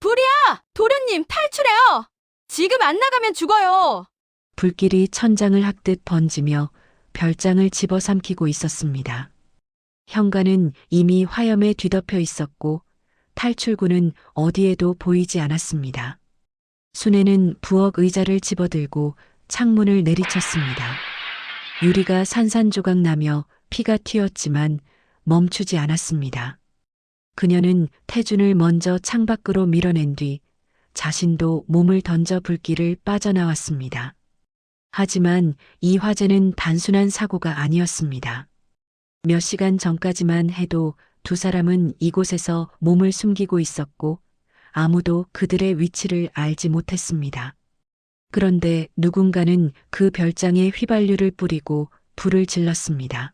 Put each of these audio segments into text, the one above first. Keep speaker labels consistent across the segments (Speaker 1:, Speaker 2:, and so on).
Speaker 1: 불이야! 도련님, 탈출해요! 지금 안 나가면 죽어요!
Speaker 2: 불길이 천장을 학듯 번지며 별장을 집어삼키고 있었습니다. 현관은 이미 화염에 뒤덮여 있었고 탈출구는 어디에도 보이지 않았습니다. 순애는 부엌 의자를 집어들고 창문을 내리쳤습니다. 유리가 산산조각 나며 피가 튀었지만 멈추지 않았습니다. 그녀는 태준을 먼저 창밖으로 밀어낸 뒤 자신도 몸을 던져 불길을 빠져나왔습니다. 하지만 이 화재는 단순한 사고가 아니었습니다. 몇 시간 전까지만 해도 두 사람은 이곳에서 몸을 숨기고 있었고 아무도 그들의 위치를 알지 못했습니다. 그런데 누군가는 그 별장에 휘발유를 뿌리고 불을 질렀습니다.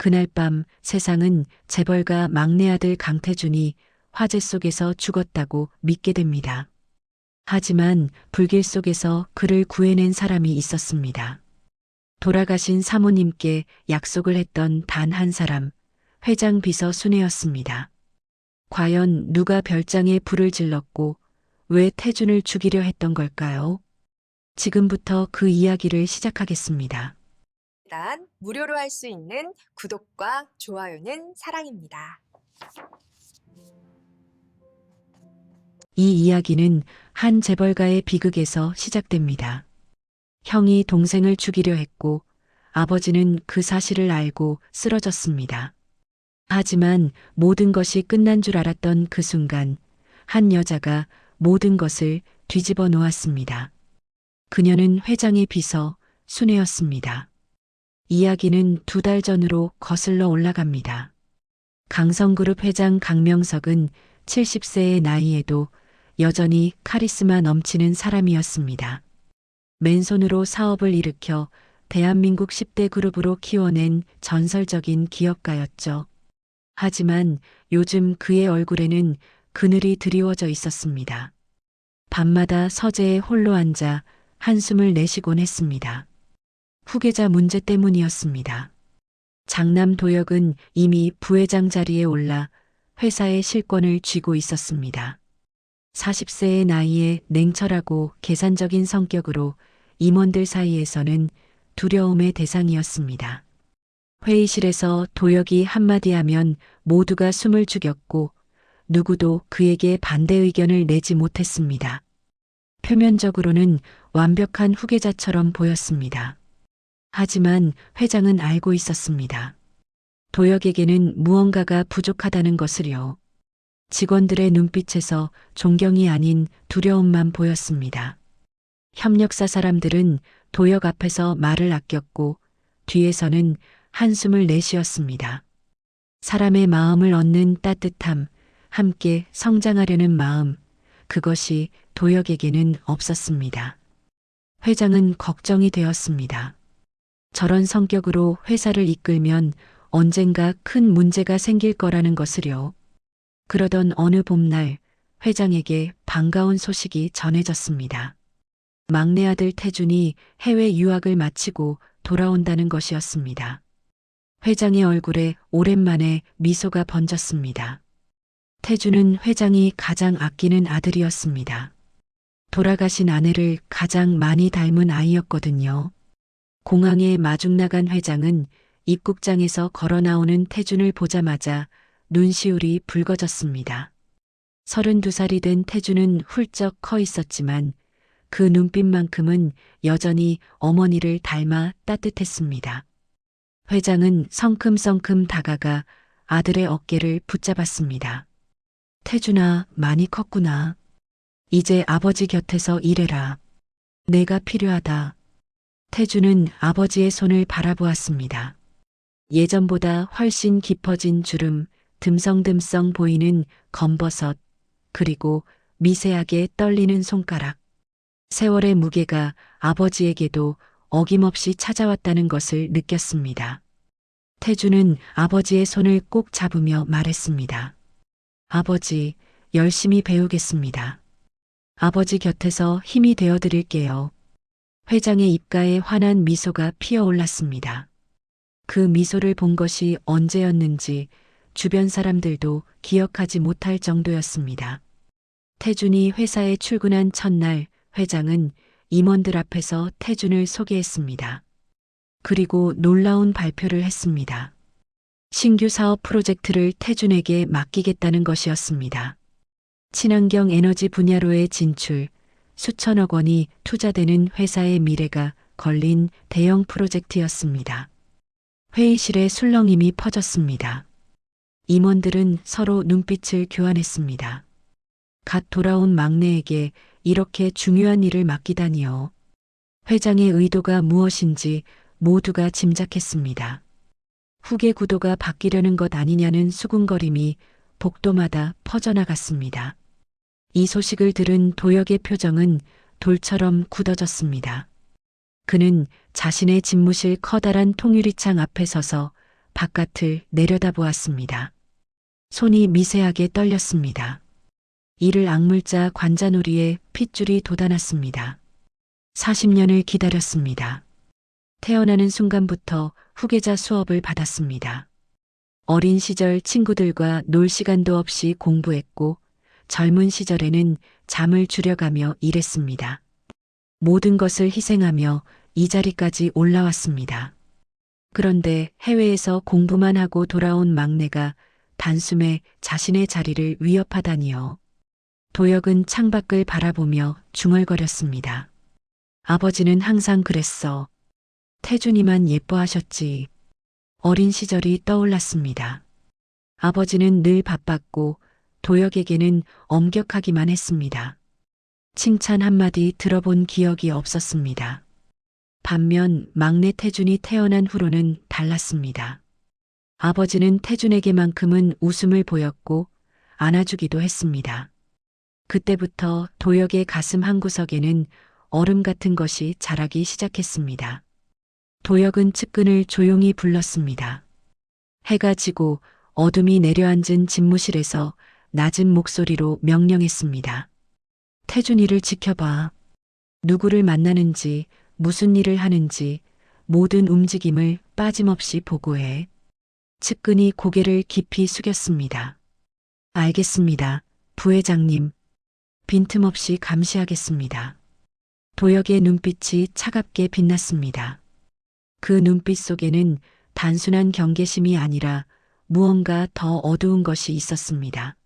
Speaker 2: 그날 밤 세상은 재벌가 막내 아들 강태준이 화재 속에서 죽었다고 믿게 됩니다. 하지만 불길 속에서 그를 구해낸 사람이 있었습니다. 돌아가신 사모님께 약속을 했던 단 한 사람, 회장 비서 순애였습니다. 과연 누가 별장에 불을 질렀고 왜 태준을 죽이려 했던 걸까요? 지금부터 그 이야기를 시작하겠습니다.
Speaker 3: 단 무료로 할 수 있는 구독과 좋아요는 사랑입니다.
Speaker 2: 이 이야기는 한 재벌가의 비극에서 시작됩니다. 형이 동생을 죽이려 했고 아버지는 그 사실을 알고 쓰러졌습니다. 하지만 모든 것이 끝난 줄 알았던 그 순간 한 여자가 모든 것을 뒤집어 놓았습니다. 그녀는 회장의 비서 순애였습니다. 이야기는 2달 전으로 거슬러 올라갑니다. 강성그룹 회장 강명석은 70세의 나이에도 여전히 카리스마 넘치는 사람이었습니다. 맨손으로 사업을 일으켜 대한민국 10대 그룹으로 키워낸 전설적인 기업가였죠. 하지만 요즘 그의 얼굴에는 그늘이 드리워져 있었습니다. 밤마다 서재에 홀로 앉아 한숨을 내쉬곤 했습니다. 후계자 문제 때문이었습니다. 장남 도혁은 이미 부회장 자리에 올라 회사의 실권을 쥐고 있었습니다. 40세의 나이에 냉철하고 계산적인 성격으로 임원들 사이에서는 두려움의 대상이었습니다. 회의실에서 도혁이 한마디 하면 모두가 숨을 죽였고 누구도 그에게 반대 의견을 내지 못했습니다. 표면적으로는 완벽한 후계자처럼 보였습니다. 하지만 회장은 알고 있었습니다. 도혁에게는 무언가가 부족하다는 것을요. 직원들의 눈빛에서 존경이 아닌 두려움만 보였습니다. 협력사 사람들은 도혁 앞에서 말을 아꼈고 뒤에서는 한숨을 내쉬었습니다. 사람의 마음을 얻는 따뜻함, 함께 성장하려는 마음, 그것이 도혁에게는 없었습니다. 회장은 걱정이 되었습니다. 저런 성격으로 회사를 이끌면 언젠가 큰 문제가 생길 거라는 것을요. 그러던 어느 봄날 회장에게 반가운 소식이 전해졌습니다. 막내 아들 태준이 해외 유학을 마치고 돌아온다는 것이었습니다. 회장의 얼굴에 오랜만에 미소가 번졌습니다. 태준은 회장이 가장 아끼는 아들이었습니다. 돌아가신 아내를 가장 많이 닮은 아이였거든요. 공항에 마중 나간 회장은 입국장에서 걸어 나오는 태준을 보자마자 눈시울이 붉어졌습니다. 32살이 된 태준은 훌쩍 커 있었지만 그 눈빛만큼은 여전히 어머니를 닮아 따뜻했습니다. 회장은 성큼성큼 다가가 아들의 어깨를 붙잡았습니다. 태준아, 많이 컸구나. 이제 아버지 곁에서 일해라. 내가 필요하다. 태준은 아버지의 손을 바라보았습니다. 예전보다 훨씬 깊어진 주름, 듬성듬성 보이는 검버섯, 그리고 미세하게 떨리는 손가락. 세월의 무게가 아버지에게도 어김없이 찾아왔다는 것을 느꼈습니다. 태준은 아버지의 손을 꼭 잡으며 말했습니다. 아버지, 열심히 배우겠습니다. 아버지 곁에서 힘이 되어 드릴게요. 회장의 입가에 환한 미소가 피어올랐습니다. 그 미소를 본 것이 언제였는지 주변 사람들도 기억하지 못할 정도였습니다. 태준이 회사에 출근한 첫날 회장은 임원들 앞에서 태준을 소개했습니다. 그리고 놀라운 발표를 했습니다. 신규 사업 프로젝트를 태준에게 맡기겠다는 것이었습니다. 친환경 에너지 분야로의 진출, 수천억 원이 투자되는 회사의 미래가 걸린 대형 프로젝트였습니다. 회의실에 술렁임이 퍼졌습니다. 임원들은 서로 눈빛을 교환했습니다. 갓 돌아온 막내에게 이렇게 중요한 일을 맡기다니요. 회장의 의도가 무엇인지 모두가 짐작했습니다. 후계 구도가 바뀌려는 것 아니냐는 수군거림이 복도마다 퍼져나갔습니다. 이 소식을 들은 도혁의 표정은 돌처럼 굳어졌습니다. 그는 자신의 집무실 커다란 통유리창 앞에 서서 바깥을 내려다보았습니다. 손이 미세하게 떨렸습니다. 이를 악물자 관자놀이에 핏줄이 돋아났습니다. 40년을 기다렸습니다. 태어나는 순간부터 후계자 수업을 받았습니다. 어린 시절 친구들과 놀 시간도 없이 공부했고 젊은 시절에는 잠을 줄여가며 일했습니다. 모든 것을 희생하며 이 자리까지 올라왔습니다. 그런데 해외에서 공부만 하고 돌아온 막내가 단숨에 자신의 자리를 위협하다니요. 도혁은 창밖을 바라보며 중얼거렸습니다. 아버지는 항상 그랬어. 태준이만 예뻐하셨지. 어린 시절이 떠올랐습니다. 아버지는 늘 바빴고 도혁에게는 엄격하기만 했습니다. 칭찬 한마디 들어본 기억이 없었습니다. 반면 막내 태준이 태어난 후로는 달랐습니다. 아버지는 태준에게만큼은 웃음을 보였고 안아주기도 했습니다. 그때부터 도혁의 가슴 한구석에는 얼음 같은 것이 자라기 시작했습니다. 도혁은 측근을 조용히 불렀습니다. 해가 지고 어둠이 내려앉은 집무실에서 낮은 목소리로 명령했습니다. 태준이를 지켜봐. 누구를 만나는지, 무슨 일을 하는지 모든 움직임을 빠짐없이 보고해. 측근이 고개를 깊이 숙였습니다. 알겠습니다, 부회장님. 빈틈없이 감시하겠습니다. 도혁의 눈빛이 차갑게 빛났습니다. 그 눈빛 속에는 단순한 경계심이 아니라 무언가 더 어두운 것이 있었습니다.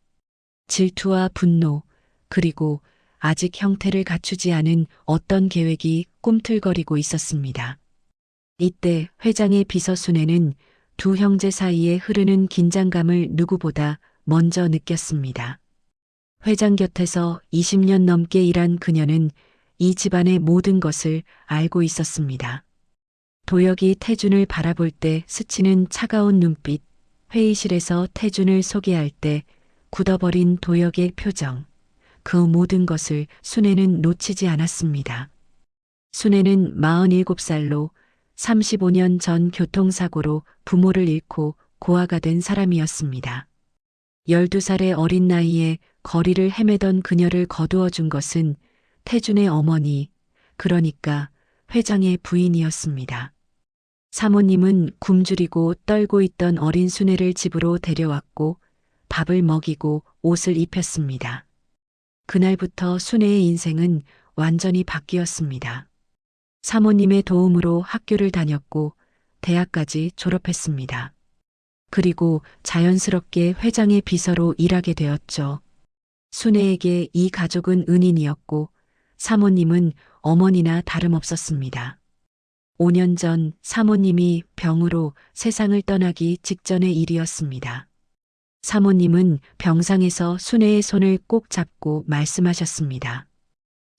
Speaker 2: 질투와 분노, 그리고 아직 형태를 갖추지 않은 어떤 계획이 꿈틀거리고 있었습니다. 이때 회장의 비서 순애는 두 형제 사이에 흐르는 긴장감을 누구보다 먼저 느꼈습니다. 회장 곁에서 20년 넘게 일한 그녀는 이 집안의 모든 것을 알고 있었습니다. 도혁이 태준을 바라볼 때 스치는 차가운 눈빛, 회의실에서 태준을 소개할 때 굳어버린 도혁의 표정, 그 모든 것을 순애는 놓치지 않았습니다. 순애는 47살로 35년 전 교통사고로 부모를 잃고 고아가 된 사람이었습니다. 12살의 어린 나이에 거리를 헤매던 그녀를 거두어 준 것은 태준의 어머니, 그러니까 회장의 부인이었습니다. 사모님은 굶주리고 떨고 있던 어린 순애를 집으로 데려왔고 밥을 먹이고 옷을 입혔습니다. 그날부터 순애의 인생은 완전히 바뀌었습니다. 사모님의 도움으로 학교를 다녔고 대학까지 졸업했습니다. 그리고 자연스럽게 회장의 비서로 일하게 되었죠. 순애에게 이 가족은 은인이었고 사모님은 어머니나 다름없었습니다. 5년 전 사모님이 병으로 세상을 떠나기 직전의 일이었습니다. 사모님은 병상에서 순애의 손을 꼭 잡고 말씀하셨습니다.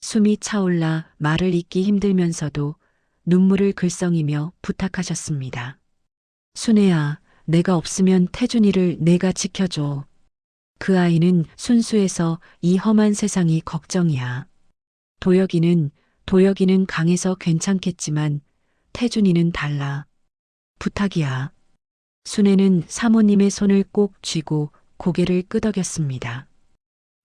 Speaker 2: 숨이 차올라 말을 잇기 힘들면서도 눈물을 글썽이며 부탁하셨습니다. 순애야, 내가 없으면 태준이를 내가 지켜줘. 그 아이는 순수해서 이 험한 세상이 걱정이야. 도혁이는 강해서 괜찮겠지만 태준이는 달라. 부탁이야. 순애는 사모님의 손을 꼭 쥐고 고개를 끄덕였습니다.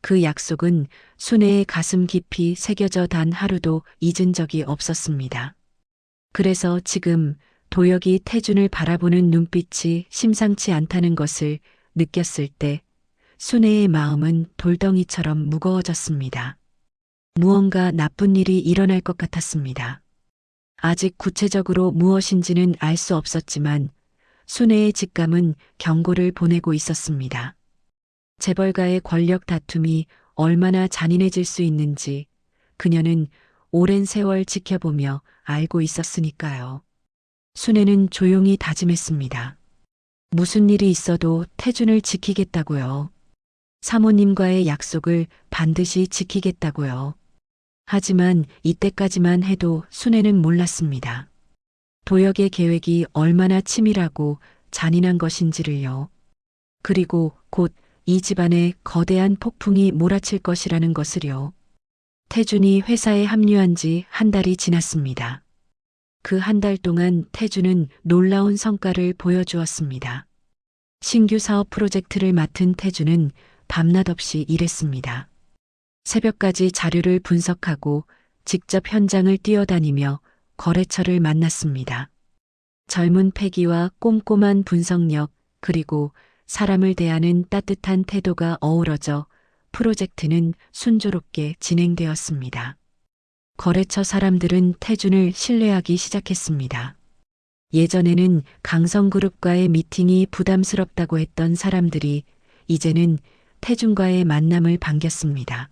Speaker 2: 그 약속은 순애의 가슴 깊이 새겨져 단 하루도 잊은 적이 없었습니다. 그래서 지금 도혁이 태준을 바라보는 눈빛이 심상치 않다는 것을 느꼈을 때 순애의 마음은 돌덩이처럼 무거워졌습니다. 무언가 나쁜 일이 일어날 것 같았습니다. 아직 구체적으로 무엇인지는 알 수 없었지만 순애의 직감은 경고를 보내고 있었습니다. 재벌가의 권력 다툼이 얼마나 잔인해질 수 있는지 그녀는 오랜 세월 지켜보며 알고 있었으니까요. 순애는 조용히 다짐했습니다. 무슨 일이 있어도 태준을 지키겠다고요. 사모님과의 약속을 반드시 지키겠다고요. 하지만 이때까지만 해도 순애는 몰랐습니다. 도혁의 계획이 얼마나 치밀하고 잔인한 것인지를요. 그리고 곧 이 집안에 거대한 폭풍이 몰아칠 것이라는 것을요. 태준이 회사에 합류한 지 한 달이 지났습니다. 그 한 달 동안 태준은 놀라운 성과를 보여주었습니다. 신규 사업 프로젝트를 맡은 태준은 밤낮 없이 일했습니다. 새벽까지 자료를 분석하고 직접 현장을 뛰어다니며 거래처를 만났습니다. 젊은 패기와 꼼꼼한 분석력 그리고 사람을 대하는 따뜻한 태도가 어우러져 프로젝트는 순조롭게 진행되었습니다. 거래처 사람들은 태준을 신뢰하기 시작했습니다. 예전에는 강성그룹과의 미팅이 부담스럽다고 했던 사람들이 이제는 태준과의 만남을 반겼습니다.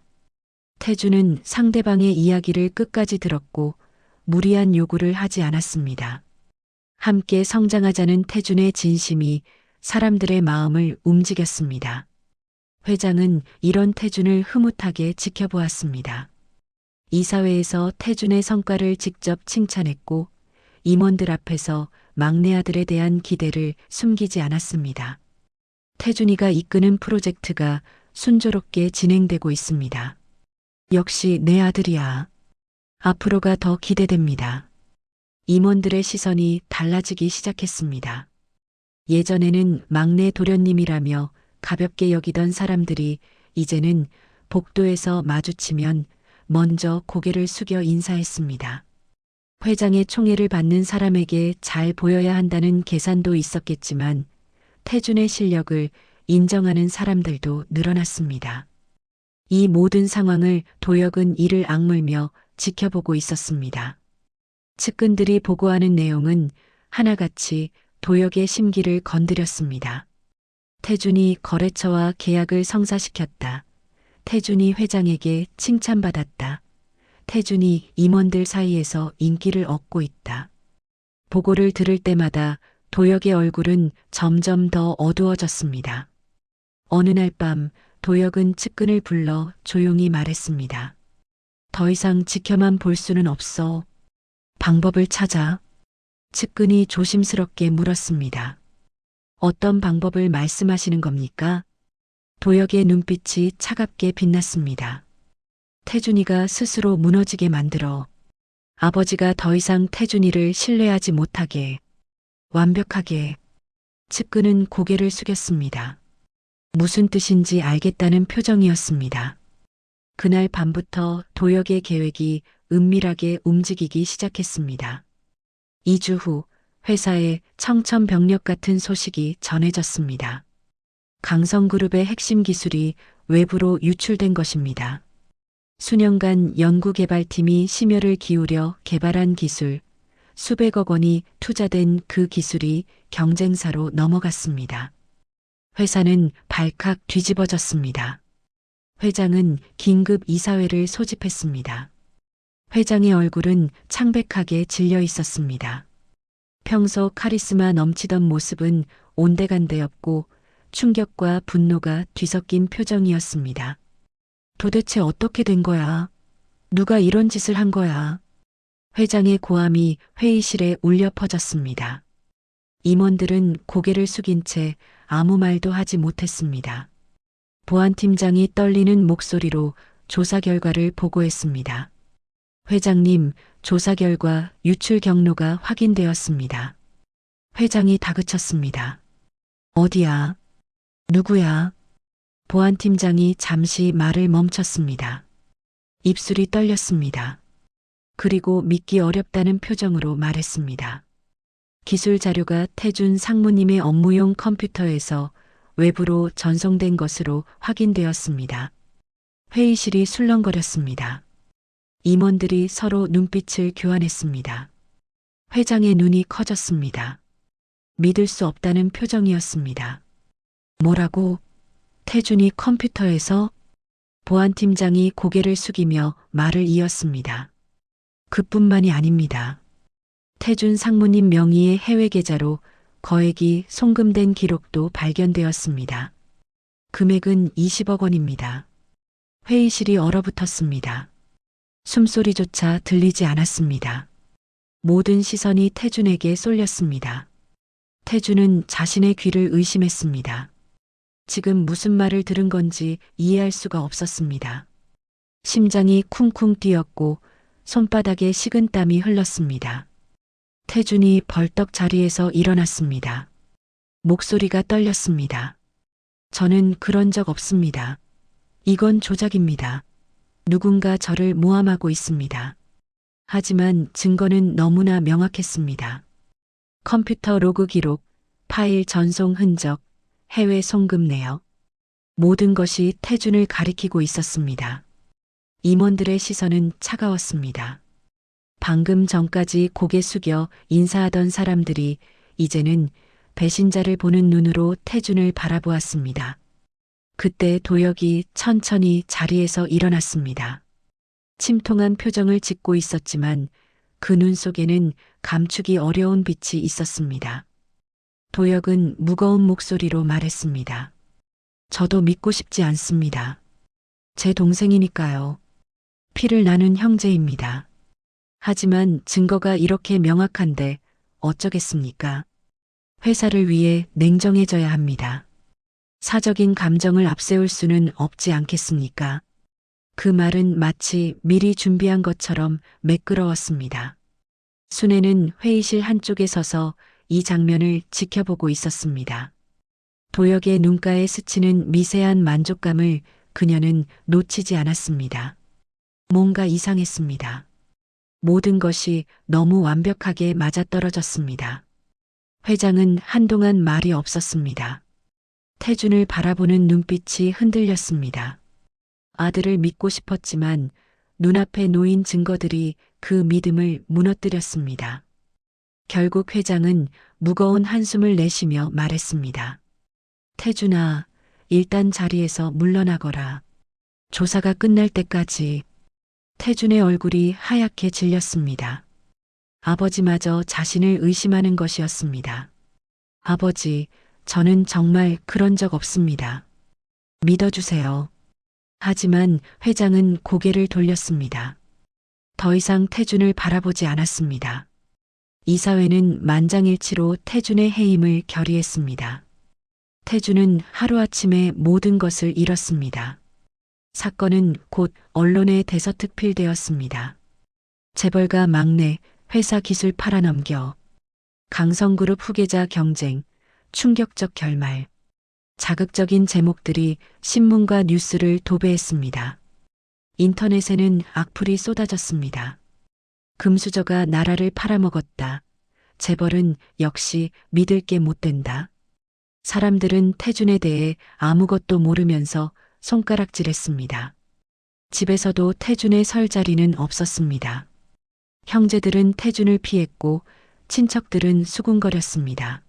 Speaker 2: 태준은 상대방의 이야기를 끝까지 들었고 무리한 요구를 하지 않았습니다. 함께 성장하자는 태준의 진심이 사람들의 마음을 움직였습니다. 회장은 이런 태준을 흐뭇하게 지켜보았습니다. 이사회에서 태준의 성과를 직접 칭찬했고 임원들 앞에서 막내 아들에 대한 기대를 숨기지 않았습니다. 태준이가 이끄는 프로젝트가 순조롭게 진행되고 있습니다. 역시 내 아들이야. 앞으로가 더 기대됩니다. 임원들의 시선이 달라지기 시작했습니다. 예전에는 막내 도련님이라며 가볍게 여기던 사람들이 이제는 복도에서 마주치면 먼저 고개를 숙여 인사했습니다. 회장의 총애를 받는 사람에게 잘 보여야 한다는 계산도 있었겠지만 태준의 실력을 인정하는 사람들도 늘어났습니다. 이 모든 상황을 도혁은 이를 악물며 지켜보고 있었습니다. 측근들이 보고하는 내용은 하나같이 도혁의 심기를 건드렸습니다. 태준이 거래처와 계약을 성사시켰다. 태준이 회장에게 칭찬받았다. 태준이 임원들 사이에서 인기를 얻고 있다. 보고를 들을 때마다 도혁의 얼굴은 점점 더 어두워졌습니다. 어느 날 밤 도혁은 측근을 불러 조용히 말했습니다. 더 이상 지켜만 볼 수는 없어. 방법을 찾아. 측근이 조심스럽게 물었습니다. 어떤 방법을 말씀하시는 겁니까? 도혁의 눈빛이 차갑게 빛났습니다. 태준이가 스스로 무너지게 만들어 아버지가 더 이상 태준이를 신뢰하지 못하게, 완벽하게. 측근은 고개를 숙였습니다. 무슨 뜻인지 알겠다는 표정이었습니다. 그날 밤부터 도혁의 계획이 은밀하게 움직이기 시작했습니다. 2주 후 회사에 청천벽력 같은 소식이 전해졌습니다. 강성그룹의 핵심 기술이 외부로 유출된 것입니다. 수년간 연구개발팀이 심혈을 기울여 개발한 기술, 수백억 원이 투자된 그 기술이 경쟁사로 넘어갔습니다. 회사는 발칵 뒤집어졌습니다. 회장은 긴급 이사회를 소집했습니다. 회장의 얼굴은 창백하게 질려 있었습니다. 평소 카리스마 넘치던 모습은 온데간데없고 충격과 분노가 뒤섞인 표정이었습니다. 도대체 어떻게 된 거야? 누가 이런 짓을 한 거야? 회장의 고함이 회의실에 울려 퍼졌습니다. 임원들은 고개를 숙인 채 아무 말도 하지 못했습니다. 보안팀장이 떨리는 목소리로 조사 결과를 보고했습니다. 회장님, 조사 결과 유출 경로가 확인되었습니다. 회장이 다그쳤습니다. 어디야? 누구야? 보안팀장이 잠시 말을 멈췄습니다. 입술이 떨렸습니다. 그리고 믿기 어렵다는 표정으로 말했습니다. 기술 자료가 태준 상무님의 업무용 컴퓨터에서 외부로 전송된 것으로 확인되었습니다. 회의실이 술렁거렸습니다. 임원들이 서로 눈빛을 교환했습니다. 회장의 눈이 커졌습니다. 믿을 수 없다는 표정이었습니다. 뭐라고? 태준이 컴퓨터에서? 보안팀장이 고개를 숙이며 말을 이었습니다. 그뿐만이 아닙니다. 태준 상무님 명의의 해외 계좌로 거액이 송금된 기록도 발견되었습니다. 금액은 20억 원입니다. 회의실이 얼어붙었습니다. 숨소리조차 들리지 않았습니다. 모든 시선이 태준에게 쏠렸습니다. 태준은 자신의 귀를 의심했습니다. 지금 무슨 말을 들은 건지 이해할 수가 없었습니다. 심장이 쿵쿵 뛰었고 손바닥에 식은땀이 흘렀습니다. 태준이 벌떡 자리에서 일어났습니다. 목소리가 떨렸습니다. 저는 그런 적 없습니다. 이건 조작입니다. 누군가 저를 모함하고 있습니다. 하지만 증거는 너무나 명확했습니다. 컴퓨터 로그 기록, 파일 전송 흔적, 해외 송금 내역. 모든 것이 태준을 가리키고 있었습니다. 임원들의 시선은 차가웠습니다. 방금 전까지 고개 숙여 인사하던 사람들이 이제는 배신자를 보는 눈으로 태준을 바라보았습니다. 그때 도혁이 천천히 자리에서 일어났습니다. 침통한 표정을 짓고 있었지만 그 눈 속에는 감추기 어려운 빛이 있었습니다. 도혁은 무거운 목소리로 말했습니다. 저도 믿고 싶지 않습니다. 제 동생이니까요. 피를 나눈 형제입니다. 하지만 증거가 이렇게 명확한데 어쩌겠습니까? 회사를 위해 냉정해져야 합니다. 사적인 감정을 앞세울 수는 없지 않겠습니까? 그 말은 마치 미리 준비한 것처럼 매끄러웠습니다. 순애는 회의실 한쪽에 서서 이 장면을 지켜보고 있었습니다. 도혁의 눈가에 스치는 미세한 만족감을 그녀는 놓치지 않았습니다. 뭔가 이상했습니다. 모든 것이 너무 완벽하게 맞아떨어졌습니다. 회장은 한동안 말이 없었습니다. 태준을 바라보는 눈빛이 흔들렸습니다. 아들을 믿고 싶었지만 눈앞에 놓인 증거들이 그 믿음을 무너뜨렸습니다. 결국 회장은 무거운 한숨을 내쉬며 말했습니다. 태준아, 일단 자리에서 물러나거라. 조사가 끝날 때까지. 태준의 얼굴이 하얗게 질렸습니다. 아버지마저 자신을 의심하는 것이었습니다. 아버지, 저는 정말 그런 적 없습니다. 믿어주세요. 하지만 회장은 고개를 돌렸습니다. 더 이상 태준을 바라보지 않았습니다. 이사회는 만장일치로 태준의 해임을 결의했습니다. 태준은 하루아침에 모든 것을 잃었습니다. 사건은 곧 언론에 대서특필되었습니다. 재벌가 막내, 회사 기술 팔아넘겨, 강성그룹 후계자 경쟁, 충격적 결말. 자극적인 제목들이 신문과 뉴스를 도배했습니다. 인터넷에는 악플이 쏟아졌습니다. 금수저가 나라를 팔아먹었다. 재벌은 역시 믿을 게 못 된다. 사람들은 태준에 대해 아무것도 모르면서 손가락질했습니다. 집에서도 태준의 설 자리는 없었습니다. 형제들은 태준을 피했고 친척들은 수군거렸습니다.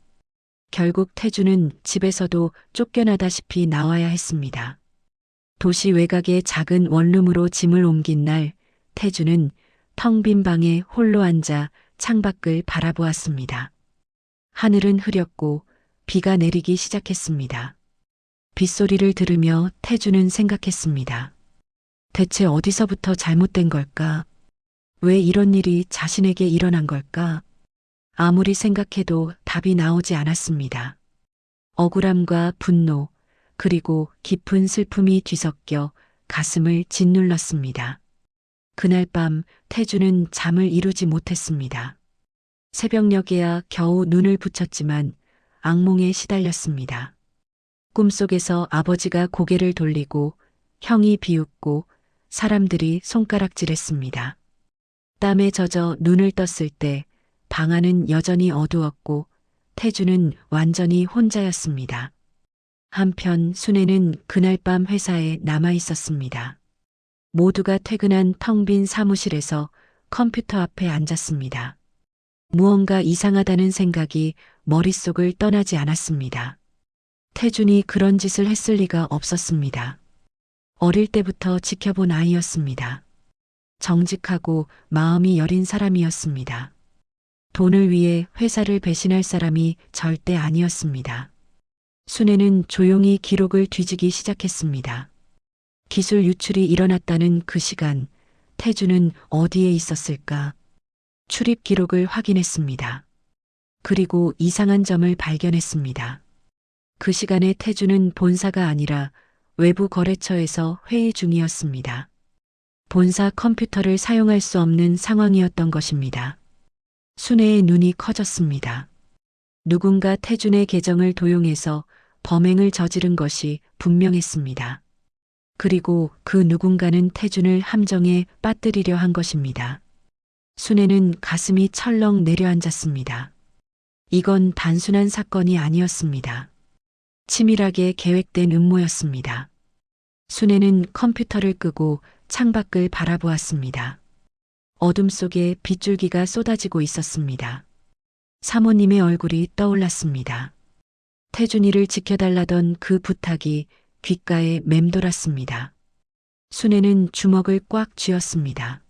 Speaker 2: 결국 태준은 집에서도 쫓겨나다시피 나와야 했습니다. 도시 외곽의 작은 원룸으로 짐을 옮긴 날, 태준은 텅 빈 방에 홀로 앉아 창밖을 바라보았습니다. 하늘은 흐렸고 비가 내리기 시작했습니다. 빗소리를 들으며 태준은 생각했습니다. 대체 어디서부터 잘못된 걸까? 왜 이런 일이 자신에게 일어난 걸까? 아무리 생각해도 답이 나오지 않았습니다. 억울함과 분노, 그리고 깊은 슬픔이 뒤섞여 가슴을 짓눌렀습니다. 그날 밤 태준은 잠을 이루지 못했습니다. 새벽녘에야 겨우 눈을 붙였지만 악몽에 시달렸습니다. 꿈속에서 아버지가 고개를 돌리고 형이 비웃고 사람들이 손가락질했습니다. 땀에 젖어 눈을 떴을 때 방 안은 여전히 어두웠고 태준은 완전히 혼자였습니다. 한편 순애는 그날 밤 회사에 남아 있었습니다. 모두가 퇴근한 텅 빈 사무실에서 컴퓨터 앞에 앉았습니다. 무언가 이상하다는 생각이 머릿속을 떠나지 않았습니다. 태준이 그런 짓을 했을 리가 없었습니다. 어릴 때부터 지켜본 아이였습니다. 정직하고 마음이 여린 사람이었습니다. 돈을 위해 회사를 배신할 사람이 절대 아니었습니다. 순애는 조용히 기록을 뒤지기 시작했습니다. 기술 유출이 일어났다는 그 시간, 태준은 어디에 있었을까? 출입 기록을 확인했습니다. 그리고 이상한 점을 발견했습니다. 그 시간에 태준은 본사가 아니라 외부 거래처에서 회의 중이었습니다. 본사 컴퓨터를 사용할 수 없는 상황이었던 것입니다. 순애의 눈이 커졌습니다. 누군가 태준의 계정을 도용해서 범행을 저지른 것이 분명했습니다. 그리고 그 누군가는 태준을 함정에 빠뜨리려 한 것입니다. 순애는 가슴이 철렁 내려앉았습니다. 이건 단순한 사건이 아니었습니다. 치밀하게 계획된 음모였습니다. 순애는 컴퓨터를 끄고 창밖을 바라보았습니다. 어둠 속에 빗줄기가 쏟아지고 있었습니다. 사모님의 얼굴이 떠올랐습니다. 태준이를 지켜달라던 그 부탁이 귓가에 맴돌았습니다. 순애는 주먹을 꽉 쥐었습니다.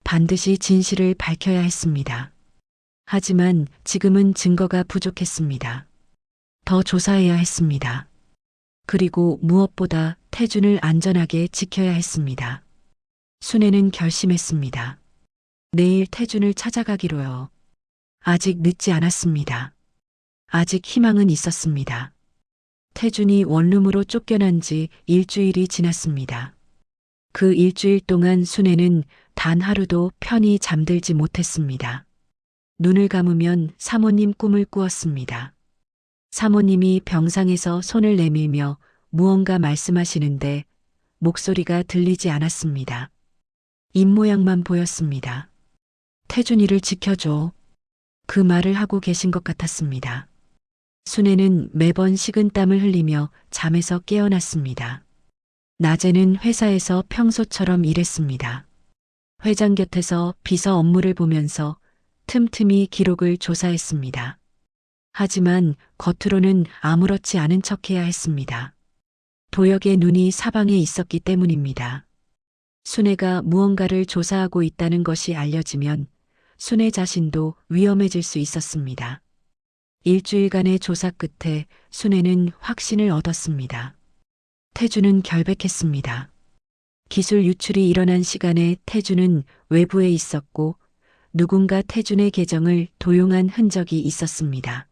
Speaker 2: 반드시 진실을 밝혀야 했습니다. 하지만 지금은 증거가 부족했습니다. 더 조사해야 했습니다. 그리고 무엇보다 태준을 안전하게 지켜야 했습니다. 순애는 결심했습니다. 내일 태준을 찾아가기로요. 아직 늦지 않았습니다. 아직 희망은 있었습니다. 태준이 원룸으로 쫓겨난 지 일주일이 지났습니다. 그 일주일 동안 순애는 단 하루도 편히 잠들지 못했습니다. 눈을 감으면 사모님 꿈을 꾸었습니다. 사모님이 병상에서 손을 내밀며 무언가 말씀하시는데 목소리가 들리지 않았습니다. 입모양만 보였습니다. 태준이를 지켜줘. 그 말을 하고 계신 것 같았습니다. 순애는 매번 식은땀을 흘리며 잠에서 깨어났습니다. 낮에는 회사에서 평소처럼 일했습니다. 회장 곁에서 비서 업무를 보면서 틈틈이 기록을 조사했습니다. 하지만 겉으로는 아무렇지 않은 척해야 했습니다. 도혁의 눈이 사방에 있었기 때문입니다. 순애가 무언가를 조사하고 있다는 것이 알려지면 순애 자신도 위험해질 수 있었습니다. 일주일간의 조사 끝에 순애는 확신을 얻었습니다. 태준은 결백했습니다. 기술 유출이 일어난 시간에 태준은 외부에 있었고 누군가 태준의 계정을 도용한 흔적이 있었습니다.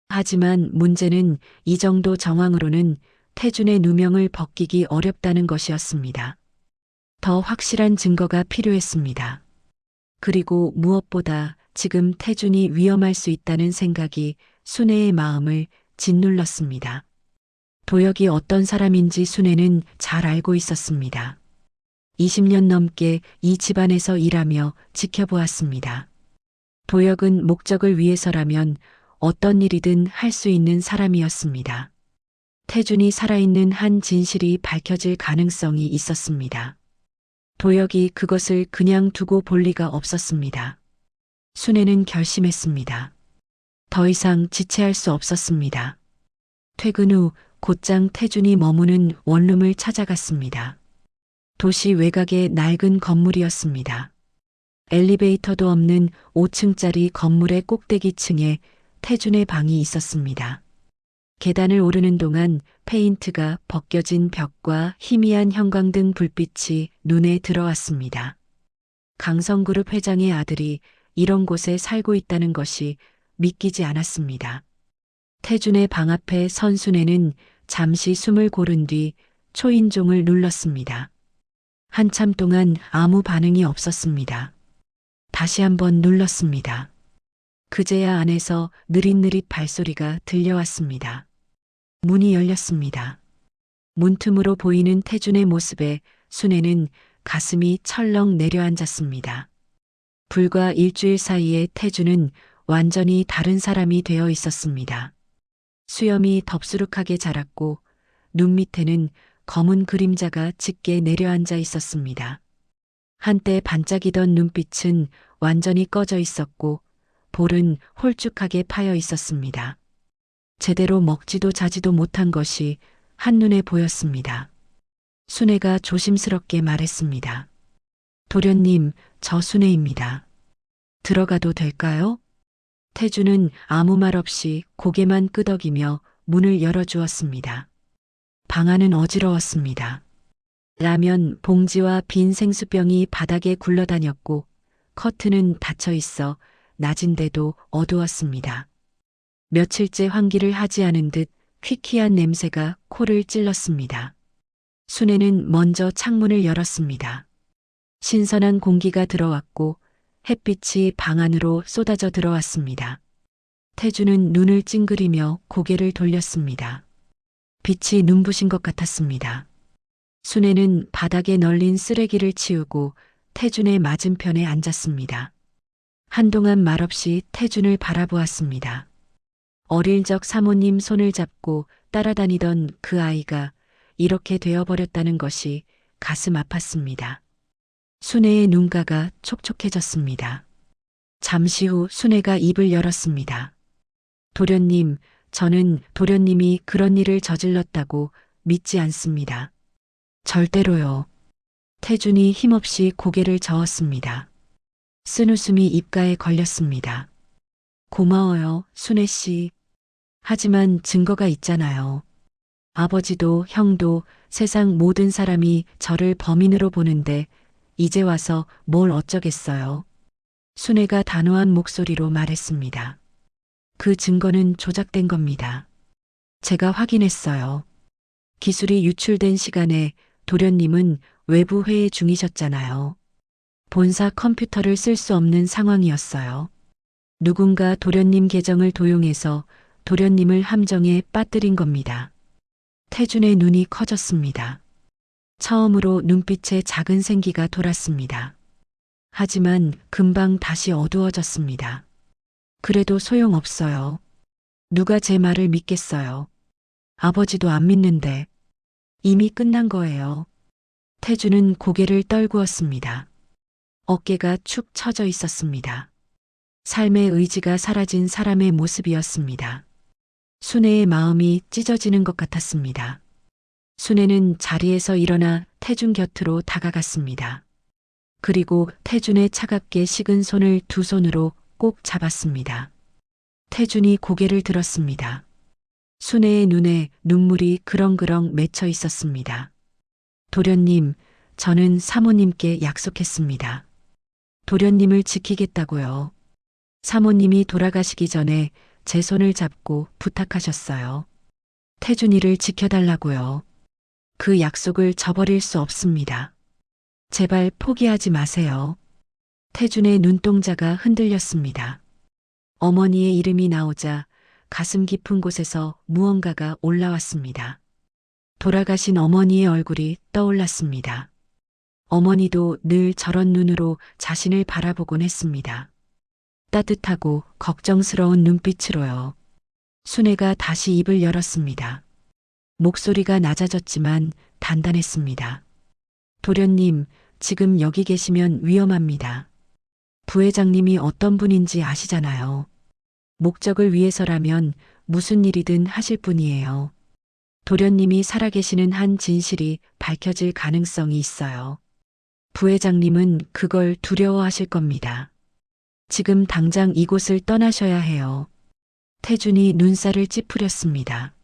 Speaker 2: 하지만 문제는 이 정도 정황으로는 태준의 누명을 벗기기 어렵다는 것이었습니다. 더 확실한 증거가 필요했습니다. 그리고 무엇보다 지금 태준이 위험할 수 있다는 생각이 순애의 마음을 짓눌렀습니다. 도혁이 어떤 사람인지 순애는 잘 알고 있었습니다. 20년 넘게 이 집안에서 일하며 지켜보았습니다. 도혁은 목적을 위해서라면 어떤 일이든 할 수 있는 사람이었습니다. 태준이 살아있는 한 진실이 밝혀질 가능성이 있었습니다. 도혁이 그것을 그냥 두고 볼 리가 없었습니다. 순애는 결심했습니다. 더 이상 지체할 수 없었습니다. 퇴근 후 곧장 태준이 머무는 원룸을 찾아갔습니다. 도시 외곽의 낡은 건물이었습니다. 엘리베이터도 없는 5층짜리 건물의 꼭대기층에 태준의 방이 있었습니다. 계단을 오르는 동안 페인트가 벗겨진 벽과 희미한 형광등 불빛이 눈에 들어왔습니다. 강성그룹 회장의 아들이 이런 곳에 살고 있다는 것이 믿기지 않았습니다. 태준의 방 앞에 선 순애는 잠시 숨을 고른 뒤 초인종을 눌렀습니다. 한참 동안 아무 반응이 없었습니다. 다시 한번 눌렀습니다. 그제야 안에서 느릿느릿 발소리가 들려왔습니다. 문이 열렸습니다. 문틈으로 보이는 태준의 모습에 순애는 가슴이 철렁 내려앉았습니다. 불과 일주일 사이에 태준은 완전히 다른 사람이 되어 있었습니다. 수염이 덥수룩하게 자랐고 눈 밑에는 검은 그림자가 짙게 내려앉아 있었습니다. 한때 반짝이던 눈빛은 완전히 꺼져 있었고 볼은 홀쭉하게 파여 있었습니다. 제대로 먹지도 자지도 못한 것이 한눈에 보였습니다. 순애가 조심스럽게 말했습니다. 도련님, 저 순애입니다. 들어가도 될까요? 태주는 아무 말 없이 고개만 끄덕이며 문을 열어주었습니다. 방 안은 어지러웠습니다. 라면 봉지와 빈 생수병이 바닥에 굴러다녔고 커튼은 닫혀 있어 낮인데도 어두웠습니다. 며칠째 환기를 하지 않은 듯 퀴퀴한 냄새가 코를 찔렀습니다. 순애는 먼저 창문을 열었습니다. 신선한 공기가 들어왔고 햇빛이 방 안으로 쏟아져 들어왔습니다. 태주는 눈을 찡그리며 고개를 돌렸습니다. 빛이 눈부신 것 같았습니다. 순애는 바닥에 널린 쓰레기를 치우고 태준의 맞은편에 앉았습니다. 한동안 말없이 태준을 바라보았습니다. 어릴 적 사모님 손을 잡고 따라다니던 그 아이가 이렇게 되어버렸다는 것이 가슴 아팠습니다. 순애의 눈가가 촉촉해졌습니다. 잠시 후 순애가 입을 열었습니다. 도련님, 저는 도련님이 그런 일을 저질렀다고 믿지 않습니다. 절대로요. 태준이 힘없이 고개를 저었습니다. 쓴웃음이 입가에 걸렸습니다. 고마워요, 순애 씨. 하지만 증거가 있잖아요. 아버지도 형도 세상 모든 사람이 저를 범인으로 보는데 이제 와서 뭘 어쩌겠어요. 순애가 단호한 목소리로 말했습니다. 그 증거는 조작된 겁니다. 제가 확인했어요. 기술이 유출된 시간에 도련님은 외부 회의 중이셨잖아요. 본사 컴퓨터를 쓸 수 없는 상황이었어요. 누군가 도련님 계정을 도용해서 도련님을 함정에 빠뜨린 겁니다. 태준의 눈이 커졌습니다. 처음으로 눈빛에 작은 생기가 돌았습니다. 하지만 금방 다시 어두워졌습니다. 그래도 소용없어요. 누가 제 말을 믿겠어요. 아버지도 안 믿는데 이미 끝난 거예요. 태준은 고개를 떨구었습니다. 어깨가 축 처져 있었습니다. 삶의 의지가 사라진 사람의 모습이었습니다. 순애의 마음이 찢어지는 것 같았습니다. 순애는 자리에서 일어나 태준 곁으로 다가갔습니다. 그리고 태준의 차갑게 식은 손을 두 손으로 꼭 잡았습니다. 태준이 고개를 들었습니다. 순애의 눈에 눈물이 그렁그렁 맺혀 있었습니다. 도련님, 저는 사모님께 약속했습니다. 도련님을 지키겠다고요. 사모님이 돌아가시기 전에 제 손을 잡고 부탁하셨어요. 태준이를 지켜달라고요. 그 약속을 저버릴 수 없습니다. 제발 포기하지 마세요. 태준의 눈동자가 흔들렸습니다. 어머니의 이름이 나오자 가슴 깊은 곳에서 무언가가 올라왔습니다. 돌아가신 어머니의 얼굴이 떠올랐습니다. 어머니도 늘 저런 눈으로 자신을 바라보곤 했습니다. 따뜻하고 걱정스러운 눈빛으로요. 순애가 다시 입을 열었습니다. 목소리가 낮아졌지만 단단했습니다. 도련님, 지금 여기 계시면 위험합니다. 부회장님이 어떤 분인지 아시잖아요. 목적을 위해서라면 무슨 일이든 하실 분이에요. 도련님이 살아계시는 한 진실이 밝혀질 가능성이 있어요. 부회장님은 그걸 두려워하실 겁니다. 지금 당장 이곳을 떠나셔야 해요. 태준이 눈살을 찌푸렸습니다.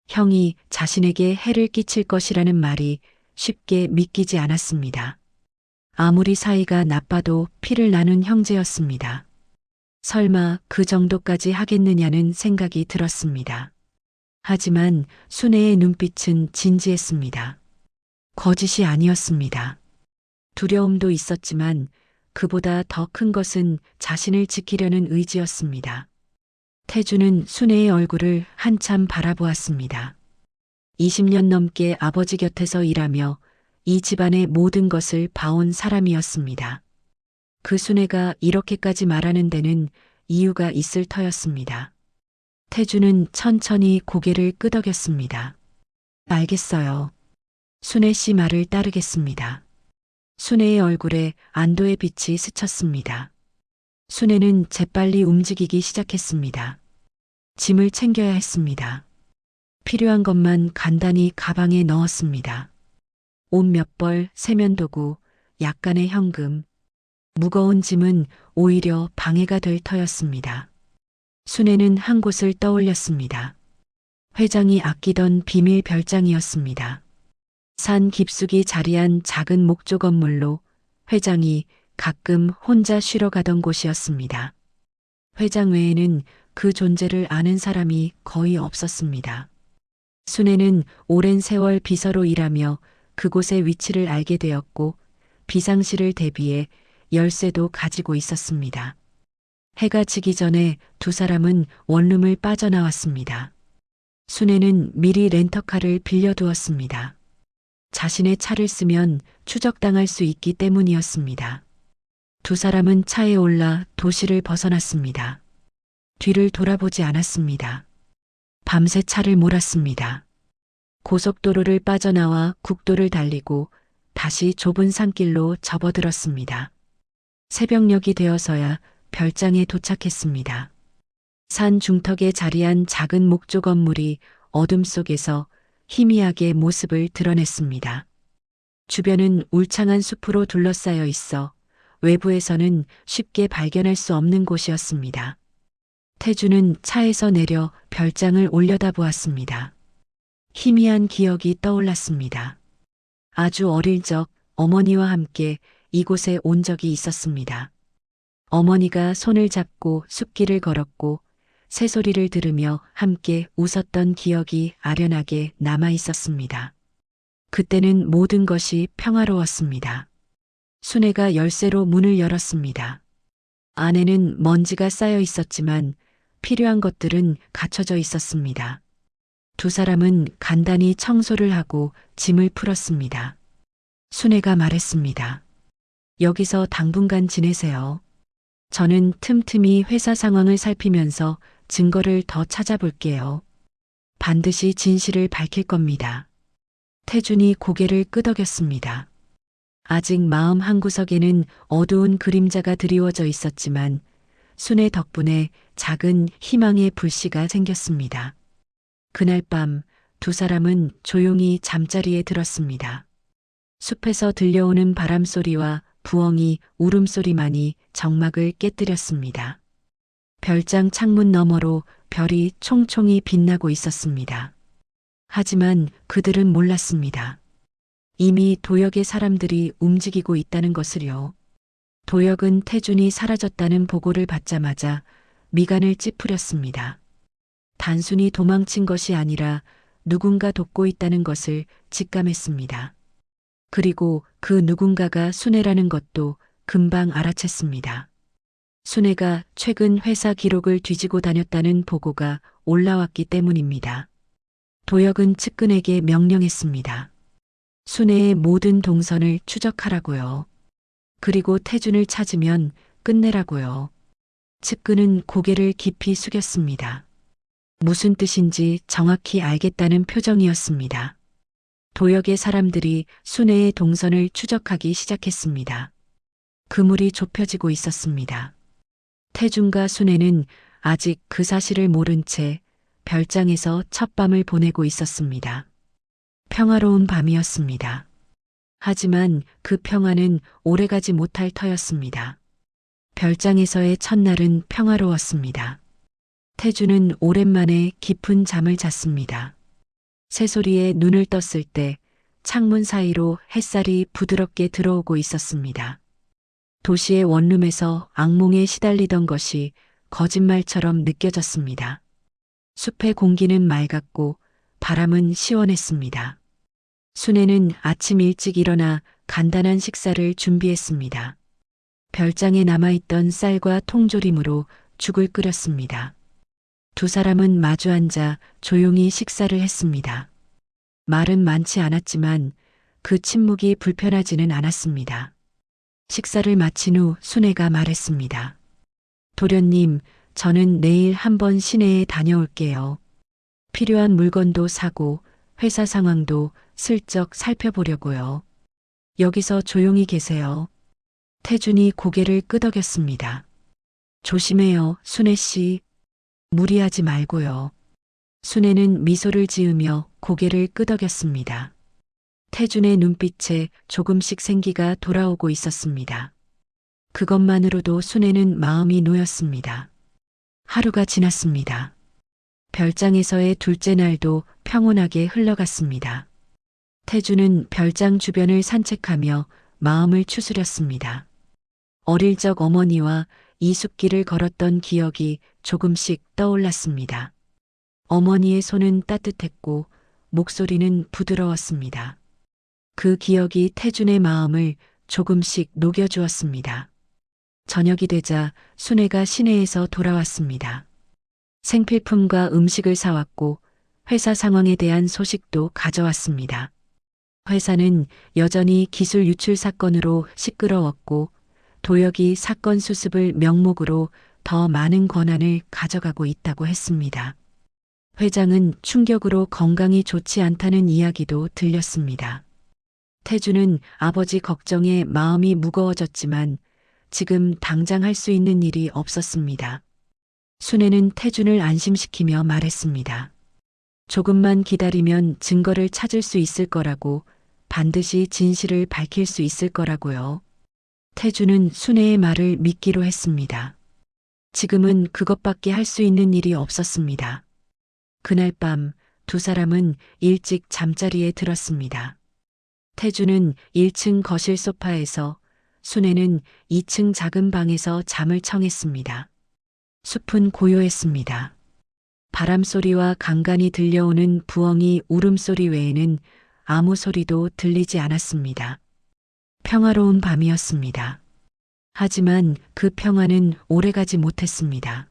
Speaker 2: 형이 자신에게 해를 끼칠 것이라는 말이 쉽게 믿기지 않았습니다. 아무리 사이가 나빠도 피를 나눈 형제였습니다. 설마 그 정도까지 하겠느냐는 생각이 들었습니다. 하지만 순애의 눈빛은 진지했습니다. 거짓이 아니었습니다. 두려움도 있었지만 그보다 더 큰 것은 자신을 지키려는 의지였습니다. 태준은 순애의 얼굴을 한참 바라보았습니다. 20년 넘게 아버지 곁에서 일하며 이 집안의 모든 것을 봐온 사람이었습니다. 그 순애가 이렇게까지 말하는 데는 이유가 있을 터였습니다. 태주는 천천히 고개를 끄덕였습니다. 알겠어요. 순애 씨 말을 따르겠습니다. 순애의 얼굴에 안도의 빛이 스쳤습니다. 순애는 재빨리 움직이기 시작했습니다. 짐을 챙겨야 했습니다. 필요한 것만 간단히 가방에 넣었습니다. 옷 몇 벌, 세면도구, 약간의 현금. 무거운 짐은 오히려 방해가 될 터였습니다. 순애는 한 곳을 떠올렸습니다. 회장이 아끼던 비밀 별장이었습니다. 산 깊숙이 자리한 작은 목조 건물로 회장이 가끔 혼자 쉬러 가던 곳이었습니다. 회장 외에는 그 존재를 아는 사람이 거의 없었습니다. 순애는 오랜 세월 비서로 일하며 그곳의 위치를 알게 되었고 비상시를 대비해 열쇠도 가지고 있었습니다. 해가 지기 전에 두 사람은 원룸을 빠져나왔습니다. 순애는 미리 렌터카를 빌려두었습니다. 자신의 차를 쓰면 추적당할 수 있기 때문이었습니다. 두 사람은 차에 올라 도시를 벗어났습니다. 뒤를 돌아보지 않았습니다. 밤새 차를 몰았습니다. 고속도로를 빠져나와 국도를 달리고 다시 좁은 산길로 접어들었습니다. 새벽녘이 되어서야 별장에 도착했습니다. 산 중턱에 자리한 작은 목조 건물이 어둠 속에서 희미하게 모습을 드러냈습니다. 주변은 울창한 숲으로 둘러싸여 있어 외부에서는 쉽게 발견할 수 없는 곳이었습니다. 태주는 차에서 내려 별장을 올려다보았습니다. 희미한 기억이 떠올랐습니다. 아주 어릴 적 어머니와 함께 이곳에 온 적이 있었습니다. 어머니가 손을 잡고 숲길을 걸었고 새소리를 들으며 함께 웃었던 기억이 아련하게 남아 있었습니다. 그때는 모든 것이 평화로웠습니다. 순애가 열쇠로 문을 열었습니다. 안에는 먼지가 쌓여 있었지만 필요한 것들은 갖춰져 있었습니다. 두 사람은 간단히 청소를 하고 짐을 풀었습니다. 순애가 말했습니다. 여기서 당분간 지내세요. 저는 틈틈이 회사 상황을 살피면서 증거를 더 찾아볼게요. 반드시 진실을 밝힐 겁니다. 태준이 고개를 끄덕였습니다. 아직 마음 한구석에는 어두운 그림자가 드리워져 있었지만 순애 덕분에 작은 희망의 불씨가 생겼습니다. 그날 밤 두 사람은 조용히 잠자리에 들었습니다. 숲에서 들려오는 바람소리와 부엉이 울음소리만이 정막을 깨뜨렸습니다. 별장 창문 너머로 별이 총총히 빛나고 있었습니다. 하지만 그들은 몰랐습니다. 이미 도역의 사람들이 움직이고 있다는 것을요. 도역은 태준이 사라졌다는 보고를 받자마자 미간을 찌푸렸습니다. 단순히 도망친 것이 아니라 누군가 돕고 있다는 것을 직감했습니다. 그리고 그 누군가가 순애라는 것도 금방 알아챘습니다. 순애가 최근 회사 기록을 뒤지고 다녔다는 보고가 올라왔기 때문입니다. 도역은 측근에게 명령했습니다. 순애의 모든 동선을 추적하라고요. 그리고 태준을 찾으면 끝내라고요. 측근은 고개를 깊이 숙였습니다. 무슨 뜻인지 정확히 알겠다는 표정이었습니다. 도역의 사람들이 순애의 동선을 추적하기 시작했습니다. 그물이 좁혀지고 있었습니다. 태준과 순애는 아직 그 사실을 모른 채 별장에서 첫 밤을 보내고 있었습니다. 평화로운 밤이었습니다. 하지만 그 평화는 오래가지 못할 터였습니다. 별장에서의 첫날은 평화로웠습니다. 태준은 오랜만에 깊은 잠을 잤습니다. 새소리에 눈을 떴을 때 창문 사이로 햇살이 부드럽게 들어오고 있었습니다. 도시의 원룸에서 악몽에 시달리던 것이 거짓말처럼 느껴졌습니다. 숲의 공기는 맑았고 바람은 시원했습니다. 순애는 아침 일찍 일어나 간단한 식사를 준비했습니다. 별장에 남아있던 쌀과 통조림으로 죽을 끓였습니다. 두 사람은 마주 앉아 조용히 식사를 했습니다. 말은 많지 않았지만 그 침묵이 불편하지는 않았습니다. 식사를 마친 후 순애가 말했습니다. 도련님, 저는 내일 한번 시내에 다녀올게요. 필요한 물건도 사고 회사 상황도 슬쩍 살펴보려고요. 여기서 조용히 계세요. 태준이 고개를 끄덕였습니다. 조심해요, 순애 씨. 무리하지 말고요. 순애는 미소를 지으며 고개를 끄덕였습니다. 태준의 눈빛에 조금씩 생기가 돌아오고 있었습니다. 그것만으로도 순애는 마음이 놓였습니다. 하루가 지났습니다. 별장에서의 둘째 날도 평온하게 흘러갔습니다. 태준은 별장 주변을 산책하며 마음을 추스렸습니다. 어릴 적 어머니와 이 숲길을 걸었던 기억이 조금씩 떠올랐습니다. 어머니의 손은 따뜻했고 목소리는 부드러웠습니다. 그 기억이 태준의 마음을 조금씩 녹여주었습니다. 저녁이 되자 순애가 시내에서 돌아왔습니다. 생필품과 음식을 사왔고 회사 상황에 대한 소식도 가져왔습니다. 회사는 여전히 기술 유출 사건으로 시끄러웠고 도혁이 사건 수습을 명목으로 더 많은 권한을 가져가고 있다고 했습니다. 회장은 충격으로 건강이 좋지 않다는 이야기도 들렸습니다. 태준은 아버지 걱정에 마음이 무거워졌지만 지금 당장 할 수 있는 일이 없었습니다. 순애는 태준을 안심시키며 말했습니다. 조금만 기다리면 증거를 찾을 수 있을 거라고, 반드시 진실을 밝힐 수 있을 거라고요. 태준은 순애의 말을 믿기로 했습니다. 지금은 그것밖에 할 수 있는 일이 없었습니다. 그날 밤 두 사람은 일찍 잠자리에 들었습니다. 태준은 1층 거실 소파에서, 순애는 2층 작은 방에서 잠을 청했습니다. 숲은 고요했습니다. 바람소리와 간간이 들려오는 부엉이 울음소리 외에는 아무 소리도 들리지 않았습니다. 평화로운 밤이었습니다. 하지만 그 평화는 오래가지 못했습니다.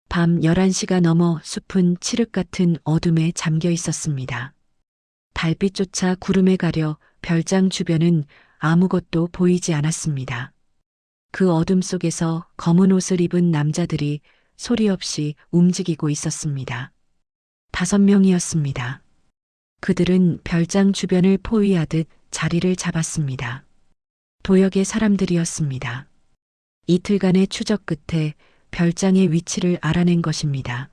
Speaker 2: 밤 11시가 넘어 숲은 칠흑 같은 어둠에 잠겨 있었습니다. 달빛조차 구름에 가려 별장 주변은 아무것도 보이지 않았습니다. 그 어둠 속에서 검은 옷을 입은 남자들이 소리 없이 움직이고 있었습니다. 5명이었습니다. 그들은 별장 주변을 포위하듯 자리를 잡았습니다. 도역의 사람들이었습니다. 이틀간의 추적 끝에 별장의 위치를 알아낸 것입니다.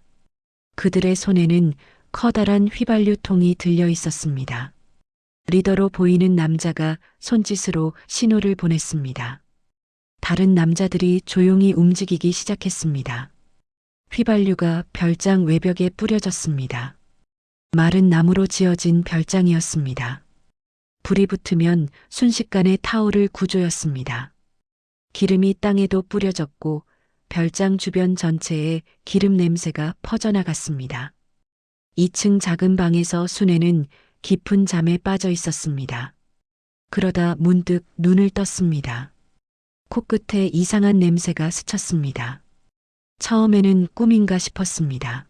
Speaker 2: 그들의 손에는 커다란 휘발유통이 들려 있었습니다. 리더로 보이는 남자가 손짓으로 신호를 보냈습니다. 다른 남자들이 조용히 움직이기 시작했습니다. 휘발유가 별장 외벽에 뿌려졌습니다. 마른 나무로 지어진 별장이었습니다. 불이 붙으면 순식간에 타오를 구조였습니다. 기름이 땅에도 뿌려졌고 별장 주변 전체에 기름 냄새가 퍼져나갔습니다. 2층 작은 방에서 순애는 깊은 잠에 빠져 있었습니다. 그러다 문득 눈을 떴습니다. 코끝에 이상한 냄새가 스쳤습니다. 처음에는 꿈인가 싶었습니다.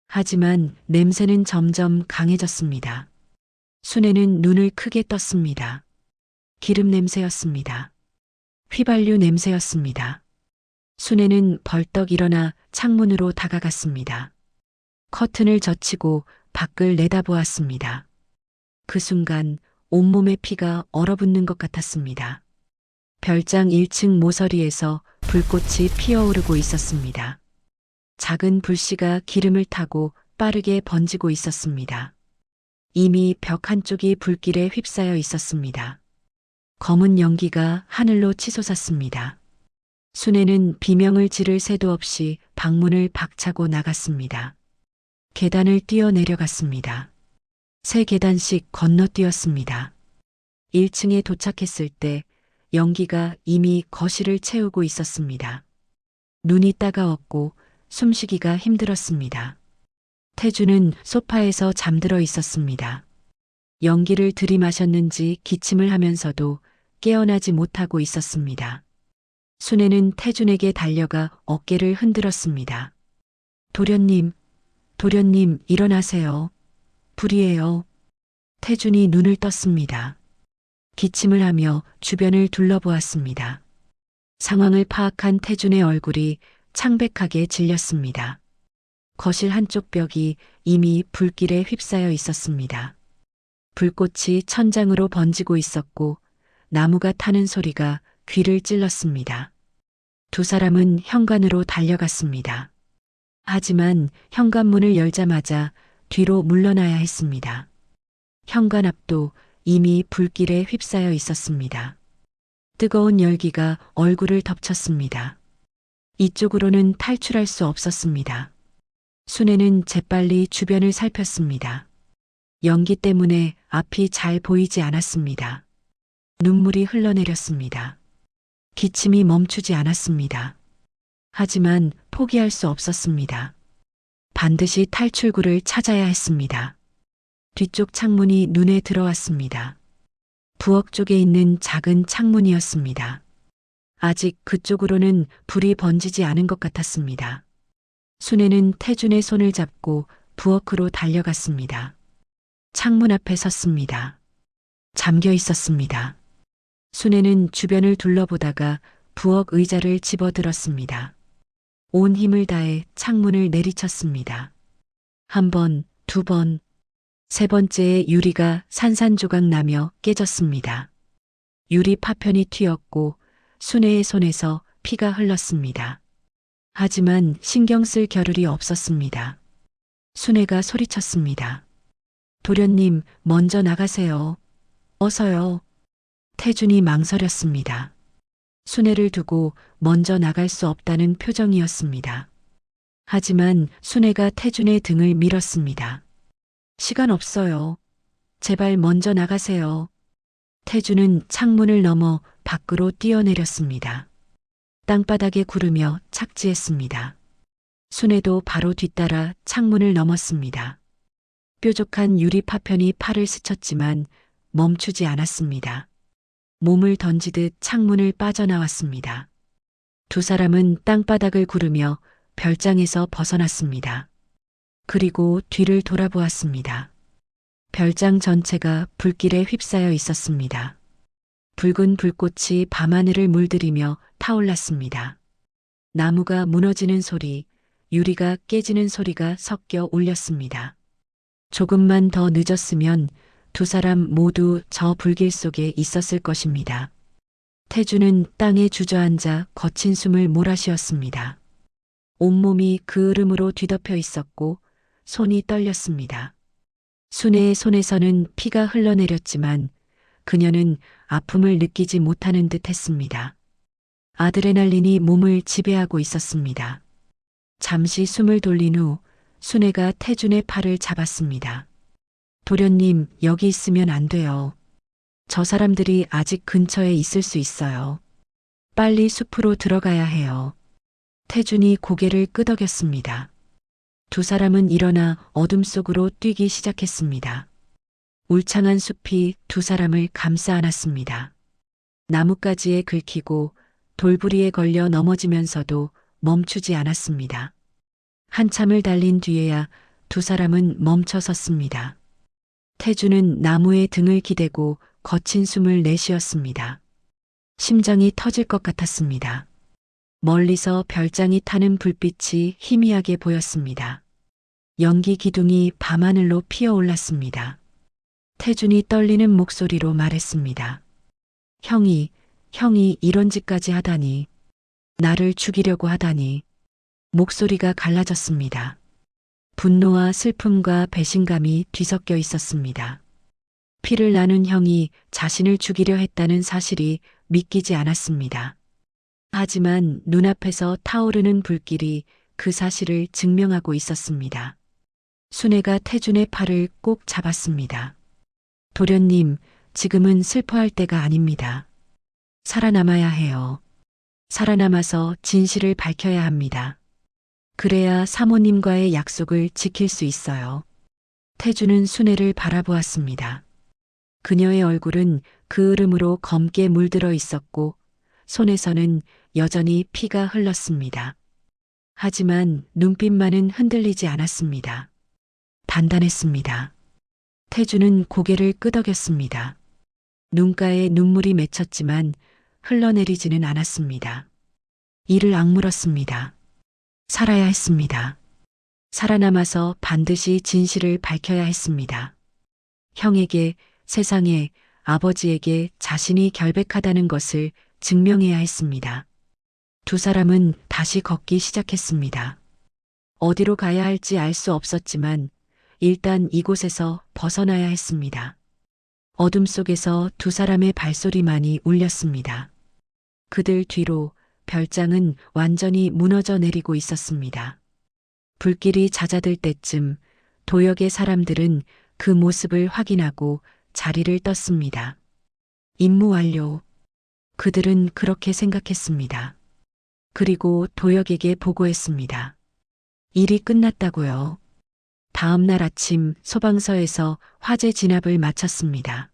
Speaker 2: 하지만 냄새는 점점 강해졌습니다. 순애는 눈을 크게 떴습니다. 기름 냄새였습니다. 휘발유 냄새였습니다. 순애는 벌떡 일어나 창문으로 다가갔습니다. 커튼을 젖히고 밖을 내다보았습니다. 그 순간 온몸에 피가 얼어붙는 것 같았습니다. 별장 1층 모서리에서 불꽃이 피어오르고 있었습니다. 작은 불씨가 기름을 타고 빠르게 번지고 있었습니다. 이미 벽 한쪽이 불길에 휩싸여 있었습니다. 검은 연기가 하늘로 치솟았습니다. 순애는 비명을 지를 새도 없이 방문을 박차고 나갔습니다. 계단을 뛰어내려갔습니다. 3계단씩 건너뛰었습니다. 1층에 도착했을 때 연기가 이미 거실을 채우고 있었습니다. 눈이 따가웠고 숨쉬기가 힘들었습니다. 태준은 소파에서 잠들어 있었습니다. 연기를 들이마셨는지 기침을 하면서도 깨어나지 못하고 있었습니다. 순애는 태준에게 달려가 어깨를 흔들었습니다. 도련님, 도련님 일어나세요. 불이에요. 태준이 눈을 떴습니다. 기침을 하며 주변을 둘러보았습니다. 상황을 파악한 태준의 얼굴이 창백하게 질렸습니다. 거실 한쪽 벽이 이미 불길에 휩싸여 있었습니다. 불꽃이 천장으로 번지고 있었고 나무가 타는 소리가 귀를 찔렀습니다. 두 사람은 현관으로 달려갔습니다. 하지만 현관문을 열자마자 뒤로 물러나야 했습니다. 현관 앞도 이미 불길에 휩싸여 있었습니다. 뜨거운 열기가 얼굴을 덮쳤습니다. 이쪽으로는 탈출할 수 없었습니다. 순애는 재빨리 주변을 살폈습니다. 연기 때문에 앞이 잘 보이지 않았습니다. 눈물이 흘러내렸습니다. 기침이 멈추지 않았습니다. 하지만 포기할 수 없었습니다. 반드시 탈출구를 찾아야 했습니다. 뒤쪽 창문이 눈에 들어왔습니다. 부엌 쪽에 있는 작은 창문이었습니다. 아직 그쪽으로는 불이 번지지 않은 것 같았습니다. 순애는 태준의 손을 잡고 부엌으로 달려갔습니다. 창문 앞에 섰습니다. 잠겨 있었습니다. 순애는 주변을 둘러보다가 부엌 의자를 집어들었습니다. 온 힘을 다해 창문을 내리쳤습니다. 한 번, 두 번, 세 번째에 유리가 산산조각 나며 깨졌습니다. 유리 파편이 튀었고 순애의 손에서 피가 흘렀습니다. 하지만 신경 쓸 겨를이 없었습니다. 순애가 소리쳤습니다. 도련님, 먼저 나가세요. 어서요. 태준이 망설였습니다. 순애를 두고 먼저 나갈 수 없다는 표정이었습니다. 하지만 순애가 태준의 등을 밀었습니다. 시간 없어요. 제발 먼저 나가세요. 태준은 창문을 넘어 밖으로 뛰어내렸습니다. 땅바닥에 구르며 착지했습니다. 순애도 바로 뒤따라 창문을 넘었습니다. 뾰족한 유리 파편이 팔을 스쳤지만 멈추지 않았습니다. 몸을 던지듯 창문을 빠져나왔습니다. 두 사람은 땅바닥을 구르며 별장에서 벗어났습니다. 그리고 뒤를 돌아보았습니다. 별장 전체가 불길에 휩싸여 있었습니다. 붉은 불꽃이 밤하늘을 물들이며 타올랐습니다. 나무가 무너지는 소리, 유리가 깨지는 소리가 섞여 울렸습니다. 조금만 더 늦었으면 두 사람 모두 저 불길 속에 있었을 것입니다. 태준은 땅에 주저앉아 거친 숨을 몰아쉬었습니다. 온몸이 그을음으로 뒤덮여 있었고 손이 떨렸습니다. 순애의 손에서는 피가 흘러내렸지만 그녀는 아픔을 느끼지 못하는 듯 했습니다. 아드레날린이 몸을 지배하고 있었습니다. 잠시 숨을 돌린 후 순애가 태준의 팔을 잡았습니다. 도련님, 여기 있으면 안 돼요. 저 사람들이 아직 근처에 있을 수 있어요. 빨리 숲으로 들어가야 해요. 태준이 고개를 끄덕였습니다. 두 사람은 일어나 어둠 속으로 뛰기 시작했습니다. 울창한 숲이 두 사람을 감싸 안았습니다. 나뭇가지에 긁히고 돌부리에 걸려 넘어지면서도 멈추지 않았습니다. 한참을 달린 뒤에야 두 사람은 멈춰 섰습니다. 태준은 나무에 등을 기대고 거친 숨을 내쉬었습니다. 심장이 터질 것 같았습니다. 멀리서 별장이 타는 불빛이 희미하게 보였습니다. 연기 기둥이 밤하늘로 피어올랐습니다. 태준이 떨리는 목소리로 말했습니다. 형이 이런 짓까지 하다니. 나를 죽이려고 하다니. 목소리가 갈라졌습니다. 분노와 슬픔과 배신감이 뒤섞여 있었습니다. 피를 나눈 형이 자신을 죽이려 했다는 사실이 믿기지 않았습니다. 하지만 눈앞에서 타오르는 불길이 그 사실을 증명하고 있었습니다. 순애가 태준의 팔을 꼭 잡았습니다. 도련님, 지금은 슬퍼할 때가 아닙니다. 살아남아야 해요. 살아남아서 진실을 밝혀야 합니다. 그래야 사모님과의 약속을 지킬 수 있어요. 태준은 순애를 바라보았습니다. 그녀의 얼굴은 그을음으로 검게 물들어 있었고 손에서는 여전히 피가 흘렀습니다. 하지만 눈빛만은 흔들리지 않았습니다. 단단했습니다. 태준은 고개를 끄덕였습니다. 눈가에 눈물이 맺혔지만 흘러내리지는 않았습니다. 이를 악물었습니다. 살아야 했습니다. 살아남아서 반드시 진실을 밝혀야 했습니다. 형에게, 세상에, 아버지에게 자신이 결백하다는 것을 증명해야 했습니다. 두 사람은 다시 걷기 시작했습니다. 어디로 가야 할지 알 수 없었지만 일단 이곳에서 벗어나야 했습니다. 어둠 속에서 두 사람의 발소리만이 울렸습니다. 그들 뒤로 별장은 완전히 무너져 내리고 있었습니다. 불길이 잦아들 때쯤 도역의 사람들은 그 모습을 확인하고 자리를 떴습니다. 임무 완료. 그들은 그렇게 생각했습니다. 그리고 도역에게 보고했습니다. 일이 끝났다고요. 다음 날 아침 소방서에서 화재 진압을 마쳤습니다.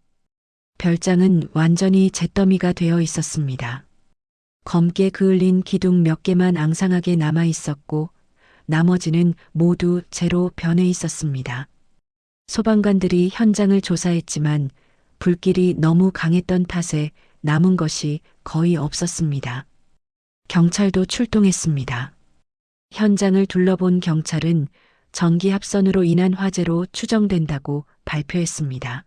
Speaker 2: 별장은 완전히 잿더미가 되어 있었습니다. 검게 그을린 기둥 몇 개만 앙상하게 남아 있었고 나머지는 모두 재로 변해 있었습니다. 소방관들이 현장을 조사했지만 불길이 너무 강했던 탓에 남은 것이 거의 없었습니다. 경찰도 출동했습니다. 현장을 둘러본 경찰은 전기 합선으로 인한 화재로 추정된다고 발표했습니다.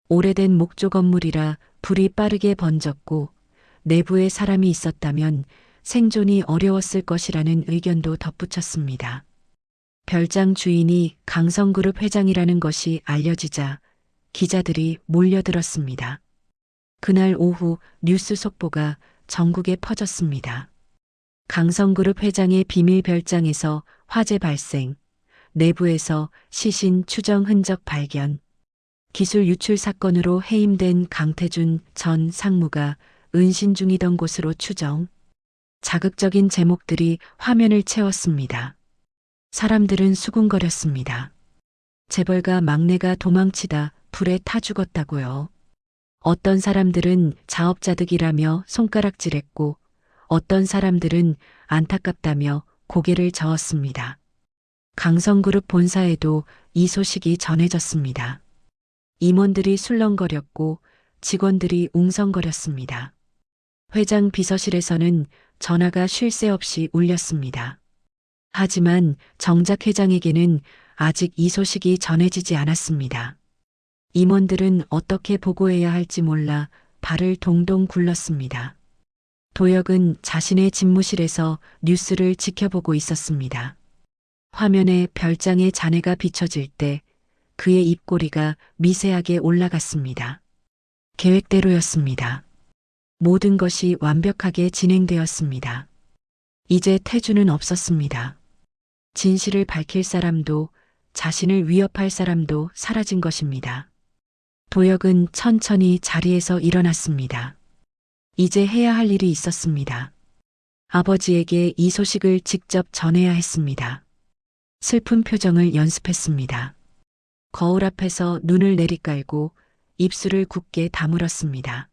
Speaker 2: 오래된 목조 건물이라 불이 빠르게 번졌고 내부에 사람이 있었다면 생존이 어려웠을 것이라는 의견도 덧붙였습니다. 별장 주인이 강성그룹 회장이라는 것이 알려지자 기자들이 몰려들었습니다. 그날 오후 뉴스 속보가 전국에 퍼졌습니다. 강성그룹 회장의 비밀 별장에서 화재 발생, 내부에서 시신 추정 흔적 발견, 기술 유출 사건으로 해임된 강태준 전 상무가 은신 중이던 곳으로 추정. 자극적인 제목들이 화면을 채웠습니다. 사람들은 수군거렸습니다. 재벌가 막내가 도망치다 불에 타 죽었다고요. 어떤 사람들은 자업자득이라며 손가락질했고 어떤 사람들은 안타깝다며 고개를 저었습니다. 강성그룹 본사에도 이 소식이 전해졌습니다. 임원들이 술렁거렸고 직원들이 웅성거렸습니다. 회장 비서실에서는 전화가 쉴 새 없이 울렸습니다. 하지만 정작 회장에게는 아직 이 소식이 전해지지 않았습니다. 임원들은 어떻게 보고해야 할지 몰라 발을 동동 굴렀습니다. 도역은 자신의 집무실에서 뉴스를 지켜보고 있었습니다. 화면에 별장의 잔해가 비춰질 때 그의 입꼬리가 미세하게 올라갔습니다. 계획대로였습니다. 모든 것이 완벽하게 진행되었습니다. 이제 태주는 없었습니다. 진실을 밝힐 사람도 자신을 위협할 사람도 사라진 것입니다. 도역은 천천히 자리에서 일어났습니다. 이제 해야 할 일이 있었습니다. 아버지에게 이 소식을 직접 전해야 했습니다. 슬픈 표정을 연습했습니다. 거울 앞에서 눈을 내리깔고 입술을 굳게 다물었습니다.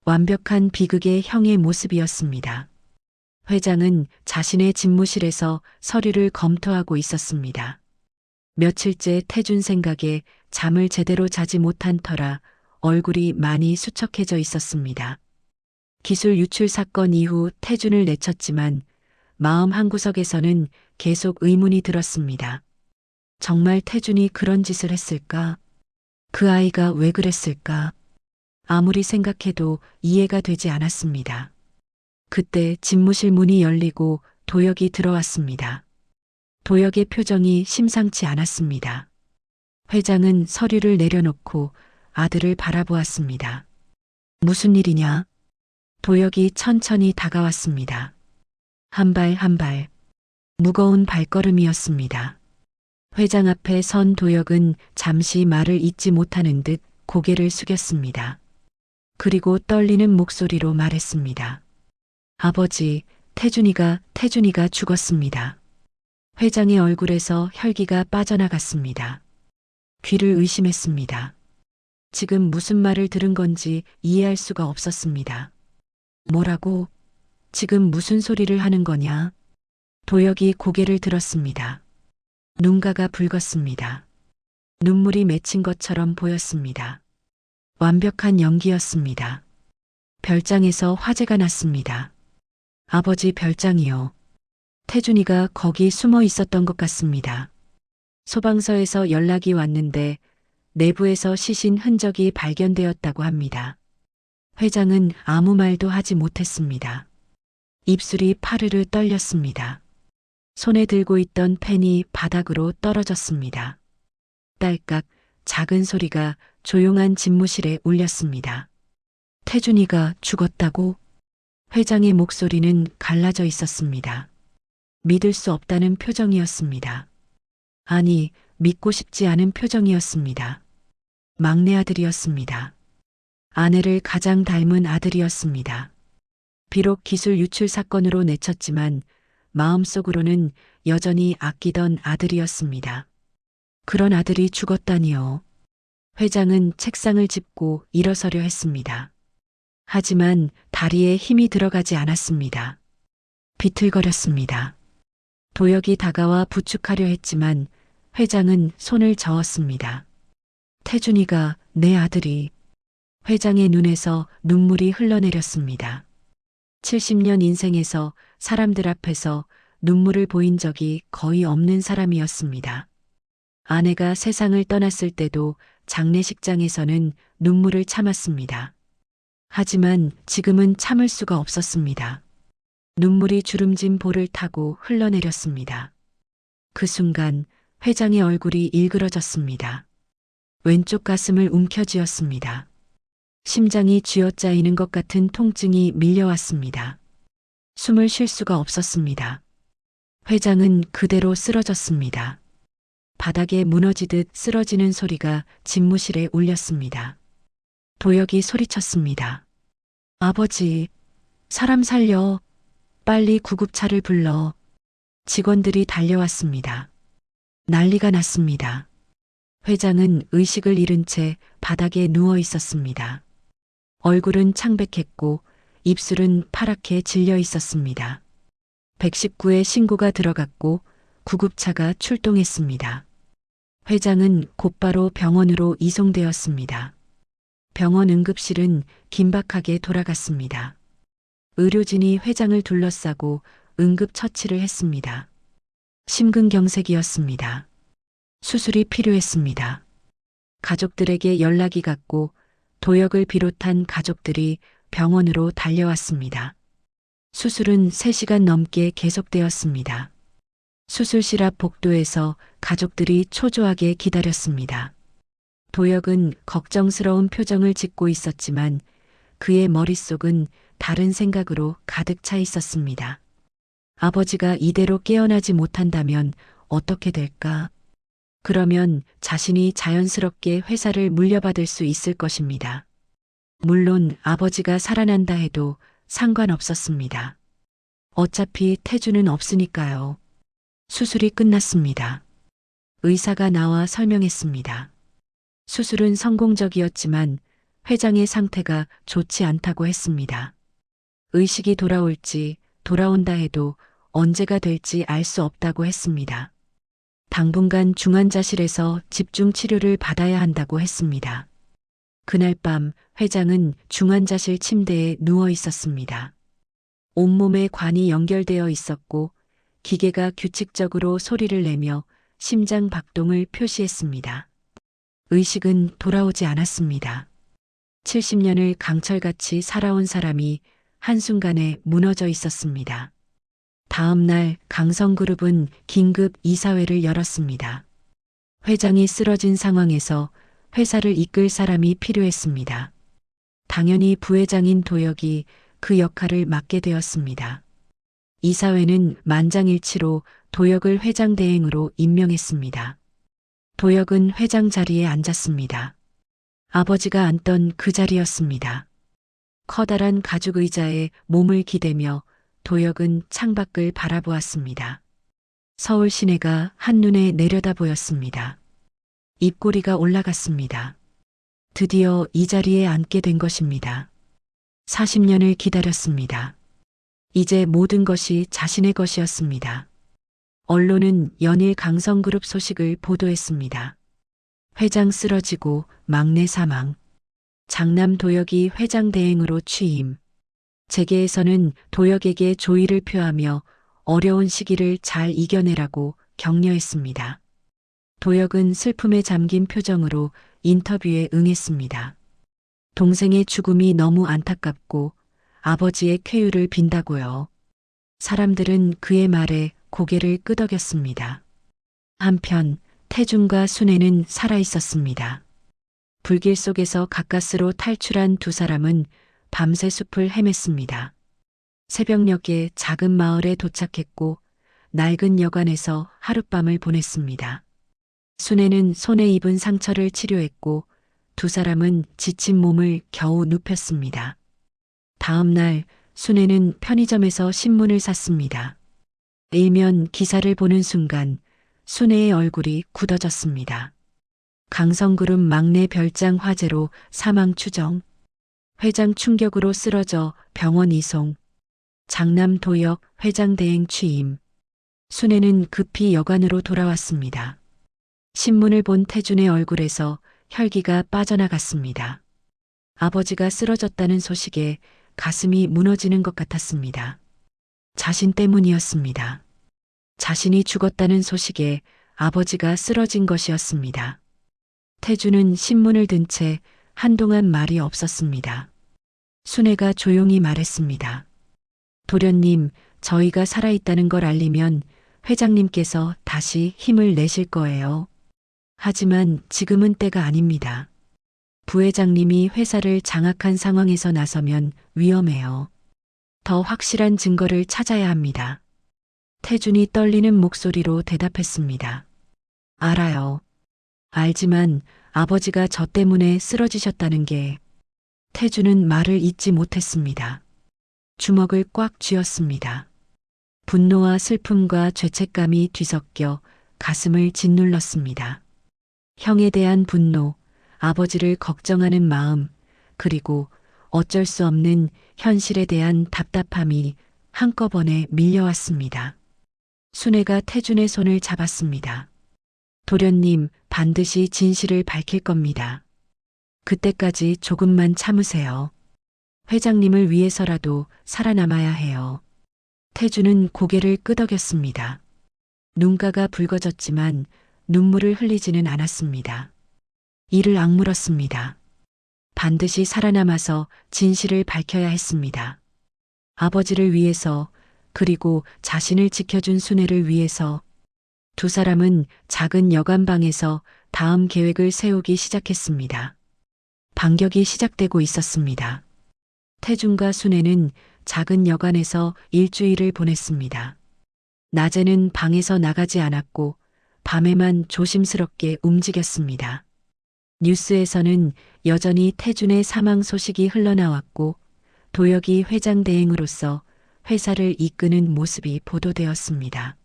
Speaker 2: 완벽한 비극의 형의 모습이었습니다. 회장은 자신의 집무실에서 서류를 검토하고 있었습니다. 며칠째 태준 생각에 잠을 제대로 자지 못한 터라 얼굴이 많이 수척해져 있었습니다. 기술 유출 사건 이후 태준을 내쳤지만 마음 한구석에서는 계속 의문이 들었습니다. 정말 태준이 그런 짓을 했을까? 그 아이가 왜 그랬을까? 아무리 생각해도 이해가 되지 않았습니다. 그때 집무실 문이 열리고 도역이 들어왔습니다. 도역의 표정이 심상치 않았습니다. 회장은 서류를 내려놓고 아들을 바라보았습니다. 무슨 일이냐? 도역이 천천히 다가왔습니다. 한 발 한 발. 무거운 발걸음이었습니다. 회장 앞에 선 도역은 잠시 말을 잇지 못하는 듯 고개를 숙였습니다. 그리고 떨리는 목소리로 말했습니다. 아버지, 태준이가 죽었습니다. 회장의 얼굴에서 혈기가 빠져나갔습니다. 귀를 의심했습니다. 지금 무슨 말을 들은 건지 이해할 수가 없었습니다. 뭐라고? 지금 무슨 소리를 하는 거냐? 도역이 고개를 들었습니다. 눈가가 붉었습니다. 눈물이 맺힌 것처럼 보였습니다. 완벽한 연기였습니다. 별장에서 화재가 났습니다. 아버지 별장이요. 태준이가 거기 숨어 있었던 것 같습니다. 소방서에서 연락이 왔는데 내부에서 시신 흔적이 발견되었다고 합니다. 회장은 아무 말도 하지 못했습니다. 입술이 파르르 떨렸습니다. 손에 들고 있던 펜이 바닥으로 떨어졌습니다. 딸깍 작은 소리가 조용한 집무실에 울렸습니다. 태준이가 죽었다고? 회장의 목소리는 갈라져 있었습니다. 믿을 수 없다는 표정이었습니다. 아니, 믿고 싶지 않은 표정이었습니다. 막내 아들이었습니다. 아내를 가장 닮은 아들이었습니다. 비록 기술 유출 사건으로 내쳤지만 마음속으로는 여전히 아끼던 아들이었습니다. 그런 아들이 죽었다니요. 회장은 책상을 짚고 일어서려 했습니다. 하지만 다리에 힘이 들어가지 않았습니다. 비틀거렸습니다. 도역이 다가와 부축하려 했지만 회장은 손을 저었습니다. 태준이가 내 아들이. 회장의 눈에서 눈물이 흘러내렸습니다. 70년 인생에서 사람들 앞에서 눈물을 보인 적이 거의 없는 사람이었습니다. 아내가 세상을 떠났을 때도 장례식장에서는 눈물을 참았습니다. 하지만 지금은 참을 수가 없었습니다. 눈물이 주름진 볼을 타고 흘러내렸습니다. 그 순간 회장의 얼굴이 일그러졌습니다. 왼쪽 가슴을 움켜쥐었습니다. 심장이 쥐어짜이는 것 같은 통증이 밀려왔습니다. 숨을 쉴 수가 없었습니다. 회장은 그대로 쓰러졌습니다. 바닥에 무너지듯 쓰러지는 소리가 집무실에 울렸습니다. 도역이 소리쳤습니다. 아버지, 사람 살려. 빨리 구급차를 불러. 직원들이 달려왔습니다. 난리가 났습니다. 회장은 의식을 잃은 채 바닥에 누워 있었습니다. 얼굴은 창백했고 입술은 파랗게 질려 있었습니다. 119에 신고가 들어갔고 구급차가 출동했습니다. 회장은 곧바로 병원으로 이송되었습니다. 병원 응급실은 긴박하게 돌아갔습니다. 의료진이 회장을 둘러싸고 응급처치를 했습니다. 심근경색이었습니다. 수술이 필요했습니다. 가족들에게 연락이 갔고 도역을 비롯한 가족들이 병원으로 달려왔습니다. 수술은 3시간 넘게 계속되었습니다. 수술실 앞 복도에서 가족들이 초조하게 기다렸습니다. 도역은 걱정스러운 표정을 짓고 있었지만 그의 머릿속은 다른 생각으로 가득 차 있었습니다. 아버지가 이대로 깨어나지 못한다면 어떻게 될까? 그러면 자신이 자연스럽게 회사를 물려받을 수 있을 것입니다. 물론 아버지가 살아난다 해도 상관없었습니다. 어차피 태주는 없으니까요. 수술이 끝났습니다. 의사가 나와 설명했습니다. 수술은 성공적이었지만 회장의 상태가 좋지 않다고 했습니다. 의식이 돌아올지 돌아온다 해도 언제가 될지 알 수 없다고 했습니다. 당분간 중환자실에서 집중 치료를 받아야 한다고 했습니다. 그날 밤 회장은 중환자실 침대에 누워 있었습니다. 온몸에 관이 연결되어 있었고 기계가 규칙적으로 소리를 내며 심장 박동을 표시했습니다. 의식은 돌아오지 않았습니다. 70년을 강철같이 살아온 사람이 한순간에 무너져 있었습니다. 다음 날 강성그룹은 긴급 이사회를 열었습니다. 회장이 쓰러진 상황에서 회사를 이끌 사람이 필요했습니다. 당연히 부회장인 도역이 그 역할을 맡게 되었습니다. 이사회는 만장일치로 도역을 회장 대행으로 임명했습니다. 도역은 회장 자리에 앉았습니다. 아버지가 앉던 그 자리였습니다. 커다란 가죽 의자에 몸을 기대며 도역은 창밖을 바라보았습니다. 서울 시내가 한눈에 내려다 보였습니다. 입꼬리가 올라갔습니다. 드디어 이 자리에 앉게 된 것입니다. 40년을 기다렸습니다. 이제 모든 것이 자신의 것이었습니다. 언론은 연일 강성그룹 소식을 보도했습니다. 회장 쓰러지고 막내 사망. 장남 도역이 회장 대행으로 취임. 재계에서는 도역에게 조의를 표하며 어려운 시기를 잘 이겨내라고 격려했습니다. 도혁은 슬픔에 잠긴 표정으로 인터뷰에 응했습니다. 동생의 죽음이 너무 안타깝고 아버지의 쾌유를 빈다고요. 사람들은 그의 말에 고개를 끄덕였습니다. 한편 태준과 순애는 살아 있었습니다. 불길 속에서 가까스로 탈출한 두 사람은 밤새 숲을 헤맸습니다. 새벽녘에 작은 마을에 도착했고 낡은 여관에서 하룻밤을 보냈습니다. 순애는 손에 입은 상처를 치료했고 두 사람은 지친 몸을 겨우 눕혔습니다. 다음 날 순애는 편의점에서 신문을 샀습니다. 일면 기사를 보는 순간 순애의 얼굴이 굳어졌습니다. 강성그룹 막내 별장 화재로 사망 추정, 회장 충격으로 쓰러져 병원 이송, 장남 도혁 회장 대행 취임. 순애는 급히 여관으로 돌아왔습니다. 신문을 본 태준의 얼굴에서 혈기가 빠져나갔습니다. 아버지가 쓰러졌다는 소식에 가슴이 무너지는 것 같았습니다. 자신 때문이었습니다. 자신이 죽었다는 소식에 아버지가 쓰러진 것이었습니다. 태준은 신문을 든 채 한동안 말이 없었습니다. 순애가 조용히 말했습니다. 도련님, 저희가 살아있다는 걸 알리면 회장님께서 다시 힘을 내실 거예요. 하지만 지금은 때가 아닙니다. 부회장님이 회사를 장악한 상황에서 나서면 위험해요. 더 확실한 증거를 찾아야 합니다. 태준이 떨리는 목소리로 대답했습니다. 알아요. 알지만 아버지가 저 때문에 쓰러지셨다는 게. 태준은 말을 잇지 못했습니다. 주먹을 꽉 쥐었습니다. 분노와 슬픔과 죄책감이 뒤섞여 가슴을 짓눌렀습니다. 형에 대한 분노, 아버지를 걱정하는 마음, 그리고 어쩔 수 없는 현실에 대한 답답함이 한꺼번에 밀려왔습니다. 순애가 태준의 손을 잡았습니다. 도련님, 반드시 진실을 밝힐 겁니다. 그때까지 조금만 참으세요. 회장님을 위해서라도 살아남아야 해요. 태준은 고개를 끄덕였습니다. 눈가가 붉어졌지만 눈물을 흘리지는 않았습니다. 이를 악물었습니다. 반드시 살아남아서 진실을 밝혀야 했습니다. 아버지를 위해서, 그리고 자신을 지켜준 순애를 위해서. 두 사람은 작은 여관방에서 다음 계획을 세우기 시작했습니다. 반격이 시작되고 있었습니다. 태준과 순애는 작은 여관에서 일주일을 보냈습니다. 낮에는 방에서 나가지 않았고 밤에만 조심스럽게 움직였습니다. 뉴스에서는 여전히 태준의 사망 소식이 흘러나왔고 도혁이 회장 대행으로서 회사를 이끄는 모습이 보도되었습니다.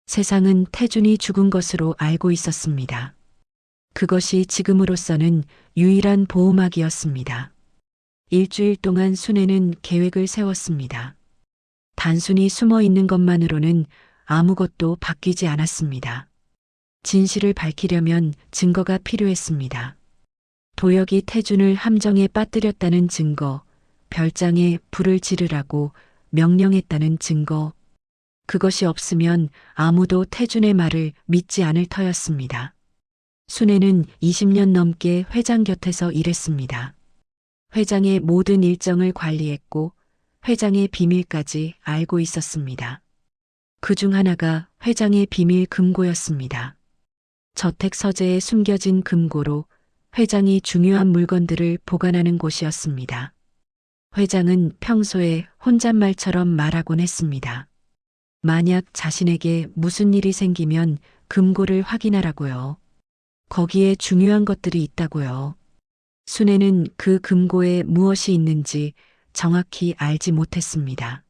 Speaker 2: 세상은 태준이 죽은 것으로 알고 있었습니다. 그것이 지금으로서는 유일한 보호막이었습니다. 일주일 동안 순애는 계획을 세웠습니다. 단순히 숨어 있는 것만으로는 아무것도 바뀌지 않았습니다. 진실을 밝히려면 증거가 필요했습니다. 도혁이 태준을 함정에 빠뜨렸다는 증거, 별장에 불을 지르라고 명령했다는 증거. 그것이 없으면 아무도 태준의 말을 믿지 않을 터였습니다. 순애는 20년 넘게 회장 곁에서 일했습니다. 회장의 모든 일정을 관리했고 회장의 비밀까지 알고 있었습니다. 그중 하나가 회장의 비밀 금고였습니다. 저택 서재에 숨겨진 금고로 회장이 중요한 물건들을 보관하는 곳이었습니다. 회장은 평소에 혼잣말처럼 말하곤 했습니다. 만약 자신에게 무슨 일이 생기면 금고를 확인하라고요. 거기에 중요한 것들이 있다고요. 순애는 그 금고에 무엇이 있는지 정확히 알지 못했습니다.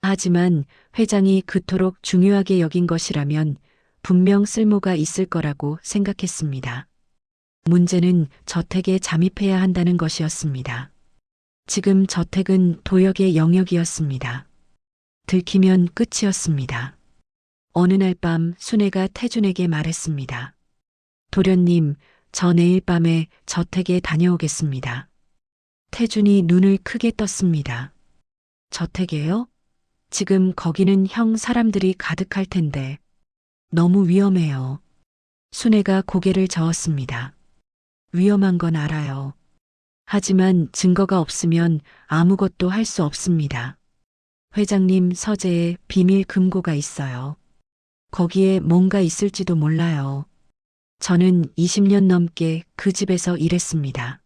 Speaker 2: 하지만 회장이 그토록 중요하게 여긴 것이라면 분명 쓸모가 있을 거라고 생각했습니다. 문제는 저택에 잠입해야 한다는 것이었습니다. 지금 저택은 도혁의 영역이었습니다. 들키면 끝이었습니다. 어느 날 밤 순애가 태준에게 말했습니다. 도련님, 저 내일 밤에 저택에 다녀오겠습니다. 태준이 눈을 크게 떴습니다. 저택에요? 지금 거기는 형 사람들이 가득할 텐데 너무 위험해요. 순애가 고개를 저었습니다. 위험한 건 알아요. 하지만 증거가 없으면 아무것도 할 수 없습니다. 회장님 서재에 비밀 금고가 있어요. 거기에 뭔가 있을지도 몰라요. 저는 20년 넘게 그 집에서 일했습니다.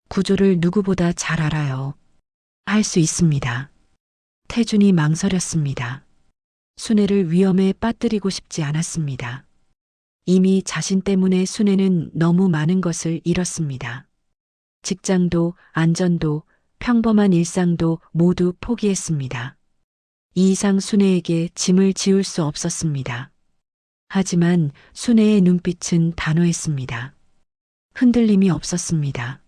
Speaker 2: 구조를 누구보다 잘 알아요. 할 수 있습니다. 태준이 망설였습니다. 순애를 위험에 빠뜨리고 싶지 않았습니다. 이미 자신 때문에 순애는 너무 많은 것을 잃었습니다. 직장도, 안전도, 평범한 일상도 모두 포기했습니다. 이 이상 순애에게 짐을 지울 수 없었습니다. 하지만 순애의 눈빛은 단호했습니다. 흔들림이 없었습니다.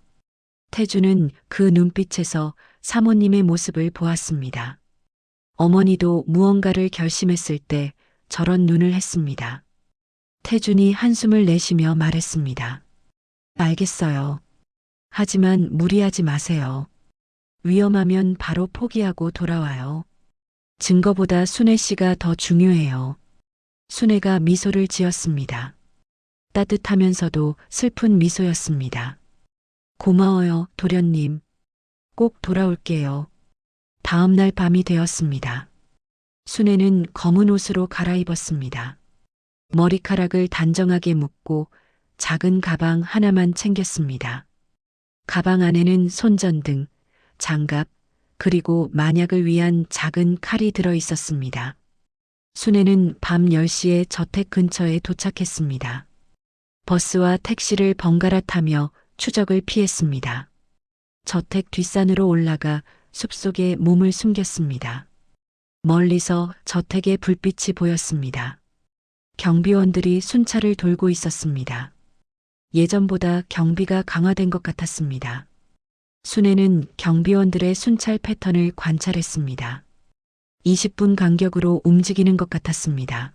Speaker 2: 태주는 그 눈빛에서 사모님의 모습을 보았습니다. 어머니도 무언가를 결심했을 때 저런 눈을 했습니다. 태준이 한숨을 내쉬며 말했습니다. 알겠어요. 하지만 무리하지 마세요. 위험하면 바로 포기하고 돌아와요. 증거보다 순애 씨가 더 중요해요. 순애가 미소를 지었습니다. 따뜻하면서도 슬픈 미소였습니다. 고마워요, 도련님. 꼭 돌아올게요. 다음 날 밤이 되었습니다. 순애는 검은 옷으로 갈아입었습니다. 머리카락을 단정하게 묶고 작은 가방 하나만 챙겼습니다. 가방 안에는 손전등, 장갑, 그리고 만약을 위한 작은 칼이 들어 있었습니다. 순애는 밤 10시에 저택 근처에 도착했습니다. 버스와 택시를 번갈아 타며 추적을 피했습니다. 저택 뒷산으로 올라가 숲속에 몸을 숨겼습니다. 멀리서 저택의 불빛이 보였습니다. 경비원들이 순찰을 돌고 있었습니다. 예전보다 경비가 강화된 것 같았습니다. 순애는 경비원들의 순찰 패턴을 관찰했습니다. 20분 간격으로 움직이는 것 같았습니다.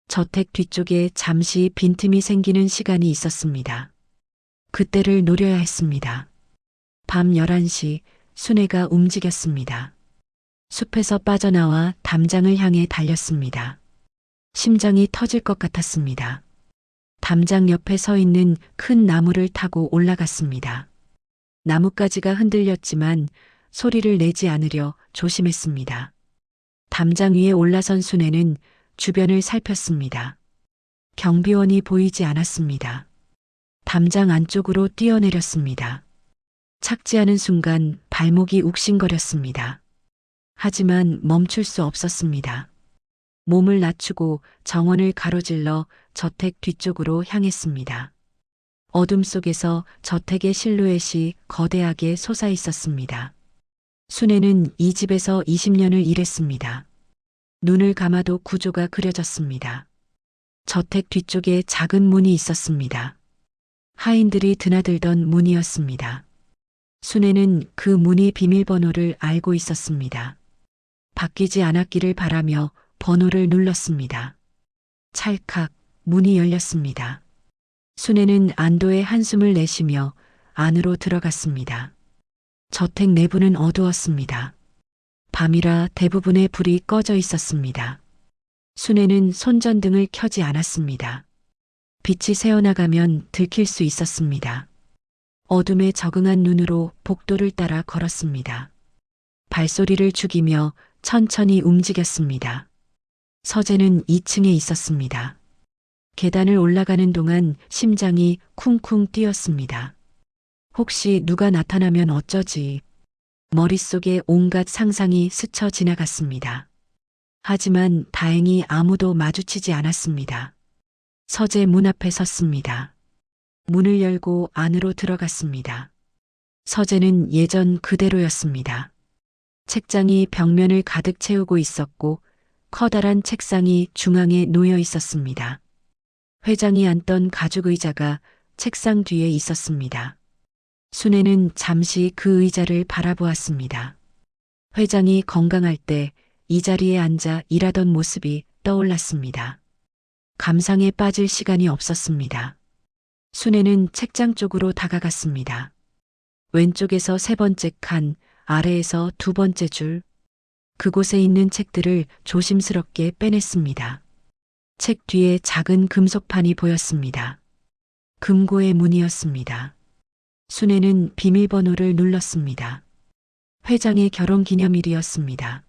Speaker 2: 저택 뒤쪽에 잠시 빈틈이 생기는 시간이 있었습니다. 그때를 노려야 했습니다. 밤 11시 순애가 움직였습니다. 숲에서 빠져나와 담장을 향해 달렸습니다. 심장이 터질 것 같았습니다. 담장 옆에 서 있는 큰 나무를 타고 올라갔습니다. 나뭇가지가 흔들렸지만 소리를 내지 않으려 조심했습니다. 담장 위에 올라선 순애는 주변을 살폈습니다. 경비원이 보이지 않았습니다. 담장 안쪽으로 뛰어내렸습니다. 착지하는 순간 발목이 욱신거렸습니다. 하지만 멈출 수 없었습니다. 몸을 낮추고 정원을 가로질러 저택 뒤쪽으로 향했습니다. 어둠 속에서 저택의 실루엣이 거대하게 솟아 있었습니다. 순애는 이 집에서 20년을 일했습니다. 눈을 감아도 구조가 그려졌습니다. 저택 뒤쪽에 작은 문이 있었습니다. 하인들이 드나들던 문이었습니다. 순애는 그 문의 비밀번호를 알고 있었습니다. 바뀌지 않았기를 바라며 번호를 눌렀습니다. 찰칵 문이 열렸습니다. 순애는 안도의 한숨을 내쉬며 안으로 들어갔습니다. 저택 내부는 어두웠습니다. 밤이라 대부분의 불이 꺼져 있었습니다. 순애는 손전등을 켜지 않았습니다. 빛이 새어나가면 들킬 수 있었습니다. 어둠에 적응한 눈으로 복도를 따라 걸었습니다. 발소리를 죽이며 천천히 움직였습니다. 서재는 2층에 있었습니다. 계단을 올라가는 동안 심장이 쿵쿵 뛰었습니다. 혹시 누가 나타나면 어쩌지? 머릿속에 온갖 상상이 스쳐 지나갔습니다. 하지만 다행히 아무도 마주치지 않았습니다. 서재 문 앞에 섰습니다. 문을 열고 안으로 들어갔습니다. 서재는 예전 그대로였습니다. 책장이 벽면을 가득 채우고 있었고 커다란 책상이 중앙에 놓여 있었습니다. 회장이 앉던 가죽 의자가 책상 뒤에 있었습니다. 순애는 잠시 그 의자를 바라보았습니다. 회장이 건강할 때 이 자리에 앉아 일하던 모습이 떠올랐습니다. 감상에 빠질 시간이 없었습니다. 순애는 책장 쪽으로 다가갔습니다. 왼쪽에서 세 번째 칸, 아래에서 두 번째 줄. 그곳에 있는 책들을 조심스럽게 빼냈습니다. 책 뒤에 작은 금속판이 보였습니다. 금고의 문이었습니다. 순애는 비밀번호를 눌렀습니다. 회장의 결혼 기념일이었습니다.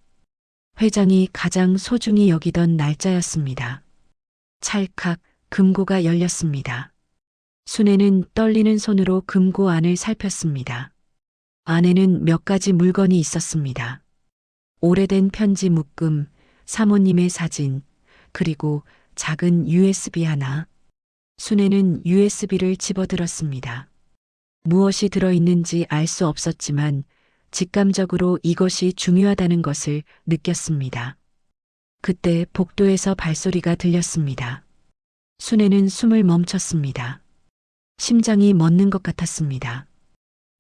Speaker 2: 회장이 가장 소중히 여기던 날짜였습니다. 찰칵 금고가 열렸습니다. 순애는 떨리는 손으로 금고 안을 살폈습니다. 안에는 몇 가지 물건이 있었습니다. 오래된 편지 묶음, 사모님의 사진, 그리고 작은 USB 하나. 순애는 USB를 집어들었습니다. 무엇이 들어있는지 알 수 없었지만 직감적으로 이것이 중요하다는 것을 느꼈습니다. 그때 복도에서 발소리가 들렸습니다. 순애는 숨을 멈췄습니다. 심장이 멎는 것 같았습니다.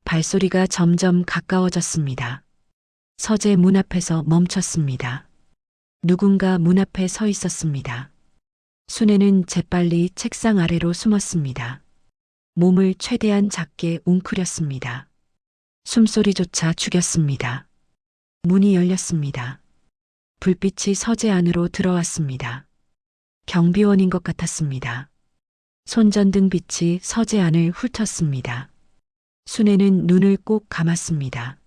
Speaker 2: 발소리가 점점 가까워졌습니다. 서재 문 앞에서 멈췄습니다. 누군가 문 앞에 서 있었습니다. 순애는 재빨리 책상 아래로 숨었습니다. 몸을 최대한 작게 웅크렸습니다. 숨소리조차 죽였습니다. 문이 열렸습니다. 불빛이 서재 안으로 들어왔습니다. 경비원인 것 같았습니다. 손전등 빛이 서재 안을 훑었습니다. 순애는 눈을 꼭 감았습니다.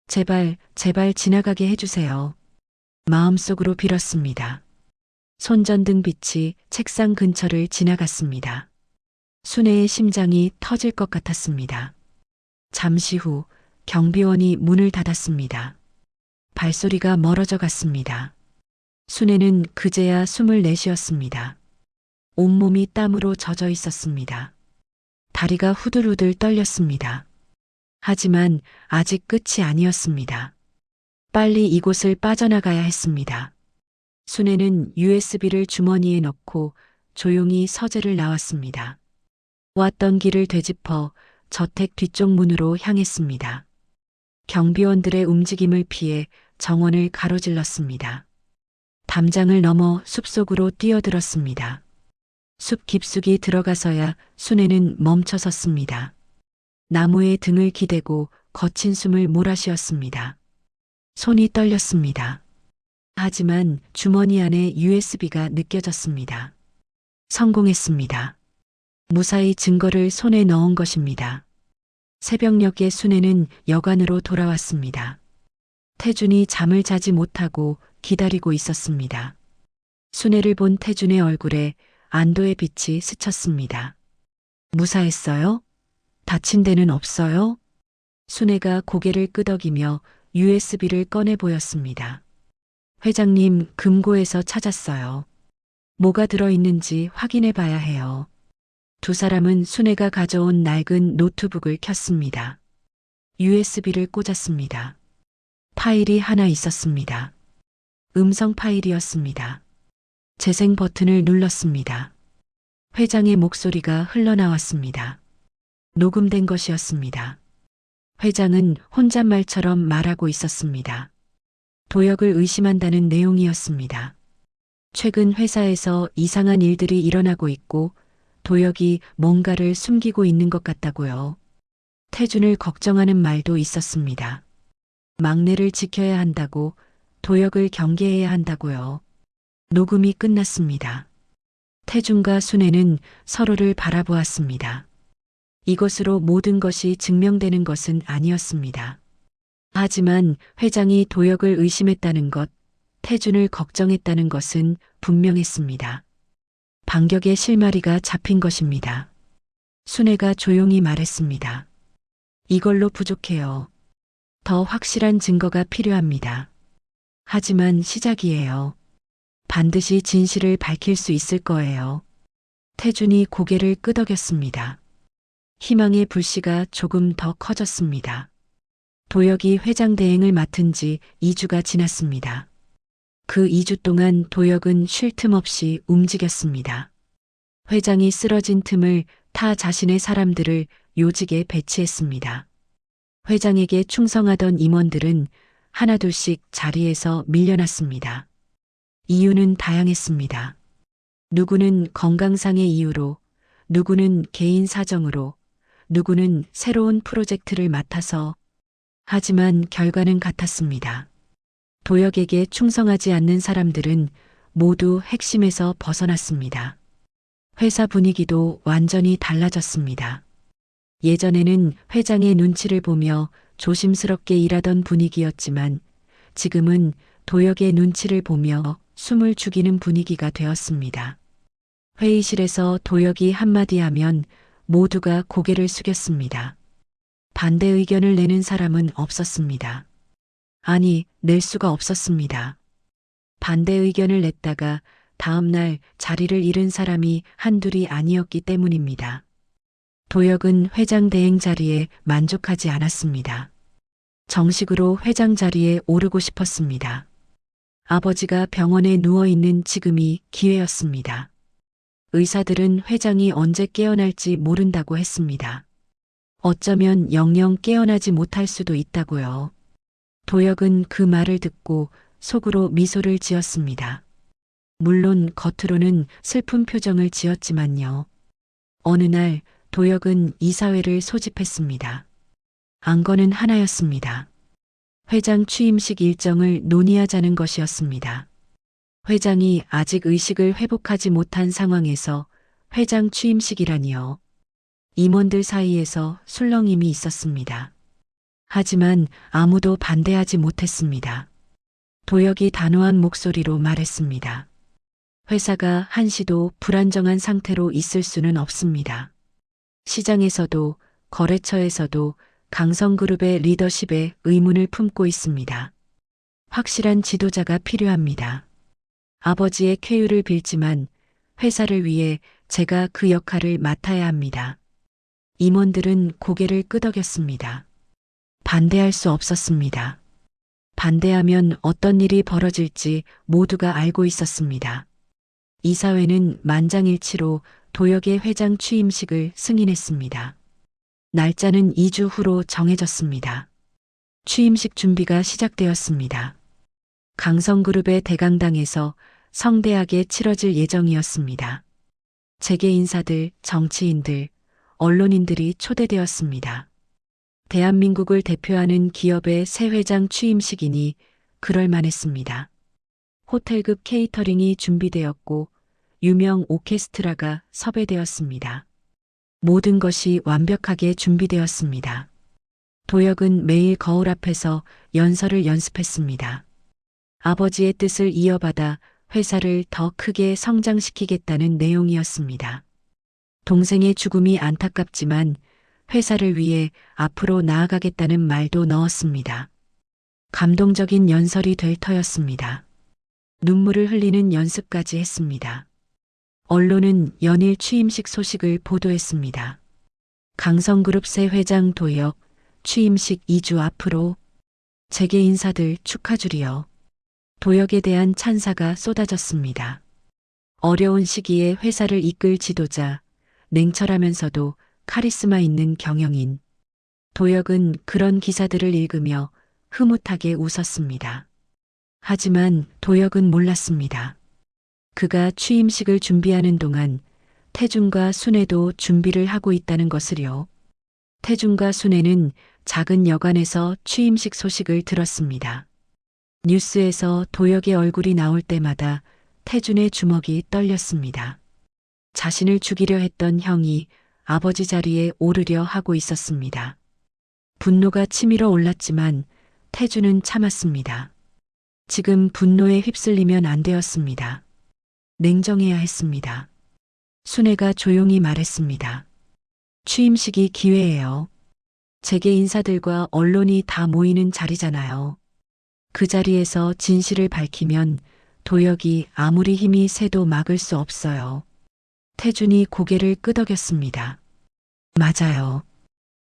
Speaker 2: 제발, 제발 지나가게 해주세요. 마음속으로 빌었습니다. 손전등 빛이 책상 근처를 지나갔습니다. 순애의 심장이 터질 것 같았습니다. 잠시 후 경비원이 문을 닫았습니다. 발소리가 멀어져 갔습니다. 순애는 그제야 숨을 내쉬었습니다. 온몸이 땀으로 젖어 있었습니다. 다리가 후들후들 떨렸습니다. 하지만 아직 끝이 아니었습니다. 빨리 이곳을 빠져나가야 했습니다. 순애는 USB를 주머니에 넣고 조용히 서재를 나왔습니다. 왔던 길을 되짚어 저택 뒤쪽 문으로 향했습니다. 경비원들의 움직임을 피해 정원을 가로질렀습니다. 담장을 넘어 숲속으로 뛰어들었습니다. 숲 깊숙이 들어가서야 순애는 멈춰섰습니다. 나무에 등을 기대고 거친 숨을 몰아쉬었습니다. 손이 떨렸습니다. 하지만 주머니 안에 USB가 느껴졌습니다. 성공했습니다. 무사히 증거를 손에 넣은 것입니다. 새벽녘에 순애는 여관으로 돌아왔습니다. 태준이 잠을 자지 못하고 기다리고 있었습니다. 순애를 본 태준의 얼굴에 안도의 빛이 스쳤습니다. 무사했어요? 다친 데는 없어요? 순애가 고개를 끄덕이며 USB를 꺼내 보였습니다. 회장님, 금고에서 찾았어요. 뭐가 들어있는지 확인해 봐야 해요. 두 사람은 순애가 가져온 낡은 노트북을 켰습니다. USB를 꽂았습니다. 파일이 하나 있었습니다. 음성 파일이었습니다. 재생 버튼을 눌렀습니다. 회장의 목소리가 흘러나왔습니다. 녹음된 것이었습니다. 회장은 혼잣말처럼 말하고 있었습니다. 도역을 의심한다는 내용이었습니다. 최근 회사에서 이상한 일들이 일어나고 있고 도역이 뭔가를 숨기고 있는 것 같다고요. 태준을 걱정하는 말도 있었습니다. 막내를 지켜야 한다고, 도역을 경계해야 한다고요. 녹음이 끝났습니다. 태준과 순애는 서로를 바라보았습니다. 이것으로 모든 것이 증명되는 것은 아니었습니다. 하지만 회장이 도역을 의심했다는 것, 태준을 걱정했다는 것은 분명했습니다. 반격의 실마리가 잡힌 것입니다. 순애가 조용히 말했습니다. 이걸로 부족해요. 더 확실한 증거가 필요합니다. 하지만 시작이에요. 반드시 진실을 밝힐 수 있을 거예요. 태준이 고개를 끄덕였습니다. 희망의 불씨가 조금 더 커졌습니다. 도역이 회장 대행을 맡은 지 2주가 지났습니다. 그 2주 동안 도역은 쉴 틈 없이 움직였습니다. 회장이 쓰러진 틈을 타 자신의 사람들을 요직에 배치했습니다. 회장에게 충성하던 임원들은 하나둘씩 자리에서 밀려났습니다. 이유는 다양했습니다. 누구는 건강상의 이유로, 누구는 개인 사정으로, 누구는 새로운 프로젝트를 맡아서. 하지만 결과는 같았습니다. 도역에게 충성하지 않는 사람들은 모두 핵심에서 벗어났습니다. 회사 분위기도 완전히 달라졌습니다. 예전에는 회장의 눈치를 보며 조심스럽게 일하던 분위기였지만 지금은 도역의 눈치를 보며 숨을 죽이는 분위기가 되었습니다. 회의실에서 도역이 한마디 하면 모두가 고개를 숙였습니다. 반대 의견을 내는 사람은 없었습니다. 아니, 낼 수가 없었습니다. 반대 의견을 냈다가 다음날 자리를 잃은 사람이 한둘이 아니었기 때문입니다. 도역은 회장 대행 자리에 만족하지 않았습니다. 정식으로 회장 자리에 오르고 싶었습니다. 아버지가 병원에 누워있는 지금이 기회였습니다. 의사들은 회장이 언제 깨어날지 모른다고 했습니다. 어쩌면 영영 깨어나지 못할 수도 있다고요. 도역은 그 말을 듣고 속으로 미소를 지었습니다. 물론 겉으로는 슬픈 표정을 지었지만요. 어느 날 도역은 이사회를 소집했습니다. 안건은 하나였습니다. 회장 취임식 일정을 논의하자는 것이었습니다. 회장이 아직 의식을 회복하지 못한 상황에서 회장 취임식이라니요. 임원들 사이에서 술렁임이 있었습니다. 하지만 아무도 반대하지 못했습니다. 도역이 단호한 목소리로 말했습니다. 회사가 한시도 불안정한 상태로 있을 수는 없습니다. 시장에서도 거래처에서도 강성그룹의 리더십에 의문을 품고 있습니다. 확실한 지도자가 필요합니다. 아버지의 쾌유를 빌지만 회사를 위해 제가 그 역할을 맡아야 합니다. 임원들은 고개를 끄덕였습니다. 반대할 수 없었습니다. 반대하면 어떤 일이 벌어질지 모두가 알고 있었습니다. 이사회는 만장일치로 도역의 회장 취임식을 승인했습니다. 날짜는 2주 후로 정해졌습니다. 취임식 준비가 시작되었습니다. 강성그룹의 대강당에서 성대하게 치러질 예정이었습니다. 재계 인사들, 정치인들, 언론인들이 초대되었습니다. 대한민국을 대표하는 기업의 새 회장 취임식이니 그럴만했습니다. 호텔급 케이터링이 준비되었고 유명 오케스트라가 섭외되었습니다. 모든 것이 완벽하게 준비되었습니다. 도역은 매일 거울 앞에서 연설을 연습했습니다. 아버지의 뜻을 이어받아 회사를 더 크게 성장시키겠다는 내용이었습니다. 동생의 죽음이 안타깝지만 회사를 위해 앞으로 나아가겠다는 말도 넣었습니다. 감동적인 연설이 될 터였습니다. 눈물을 흘리는 연습까지 했습니다. 언론은 연일 취임식 소식을 보도했습니다. 강성그룹 새 회장 도역, 취임식 2주 앞으로 재계 인사들 축하주리요. 도역에 대한 찬사가 쏟아졌습니다. 어려운 시기에 회사를 이끌 지도자, 냉철하면서도 카리스마 있는 경영인. 도역은 그런 기사들을 읽으며 흐뭇하게 웃었습니다. 하지만 도역은 몰랐습니다. 그가 취임식을 준비하는 동안 태준과 순애도 준비를 하고 있다는 것을요. 태준과 순애는 작은 여관에서 취임식 소식을 들었습니다. 뉴스에서 도역의 얼굴이 나올 때마다 태준의 주먹이 떨렸습니다. 자신을 죽이려 했던 형이 아버지 자리에 오르려 하고 있었습니다. 분노가 치밀어 올랐지만 태준은 참았습니다. 지금 분노에 휩쓸리면 안 되었습니다. 냉정해야 했습니다. 순애가 조용히 말했습니다. 취임식이 기회예요. 재계 인사들과 언론이 다 모이는 자리잖아요. 그 자리에서 진실을 밝히면 도역이 아무리 힘이 세도 막을 수 없어요. 태준이 고개를 끄덕였습니다. 맞아요.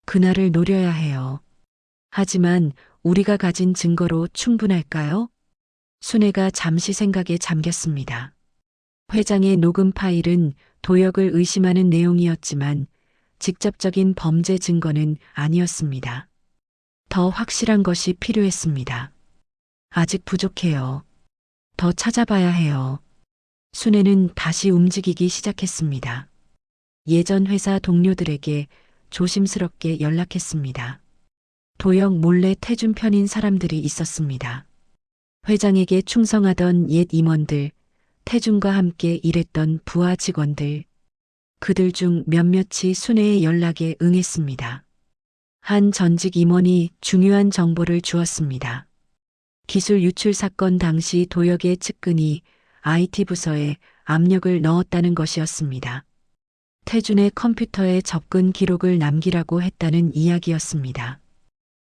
Speaker 2: 그날을 노려야 해요. 하지만 우리가 가진 증거로 충분할까요? 순애가 잠시 생각에 잠겼습니다. 회장의 녹음 파일은 도역을 의심하는 내용이었지만 직접적인 범죄 증거는 아니었습니다. 더 확실한 것이 필요했습니다. 아직 부족해요. 더 찾아봐야 해요. 순애는 다시 움직이기 시작했습니다. 예전 회사 동료들에게 조심스럽게 연락했습니다. 도역 몰래 태준 편인 사람들이 있었습니다. 회장에게 충성하던 옛 임원들, 태준과 함께 일했던 부하 직원들, 그들 중 몇몇이 순애의 연락에 응했습니다. 한 전직 임원이 중요한 정보를 주었습니다. 기술 유출 사건 당시 도역의 측근이 IT 부서에 압력을 넣었다는 것이었습니다. 태준의 컴퓨터에 접근 기록을 남기라고 했다는 이야기였습니다.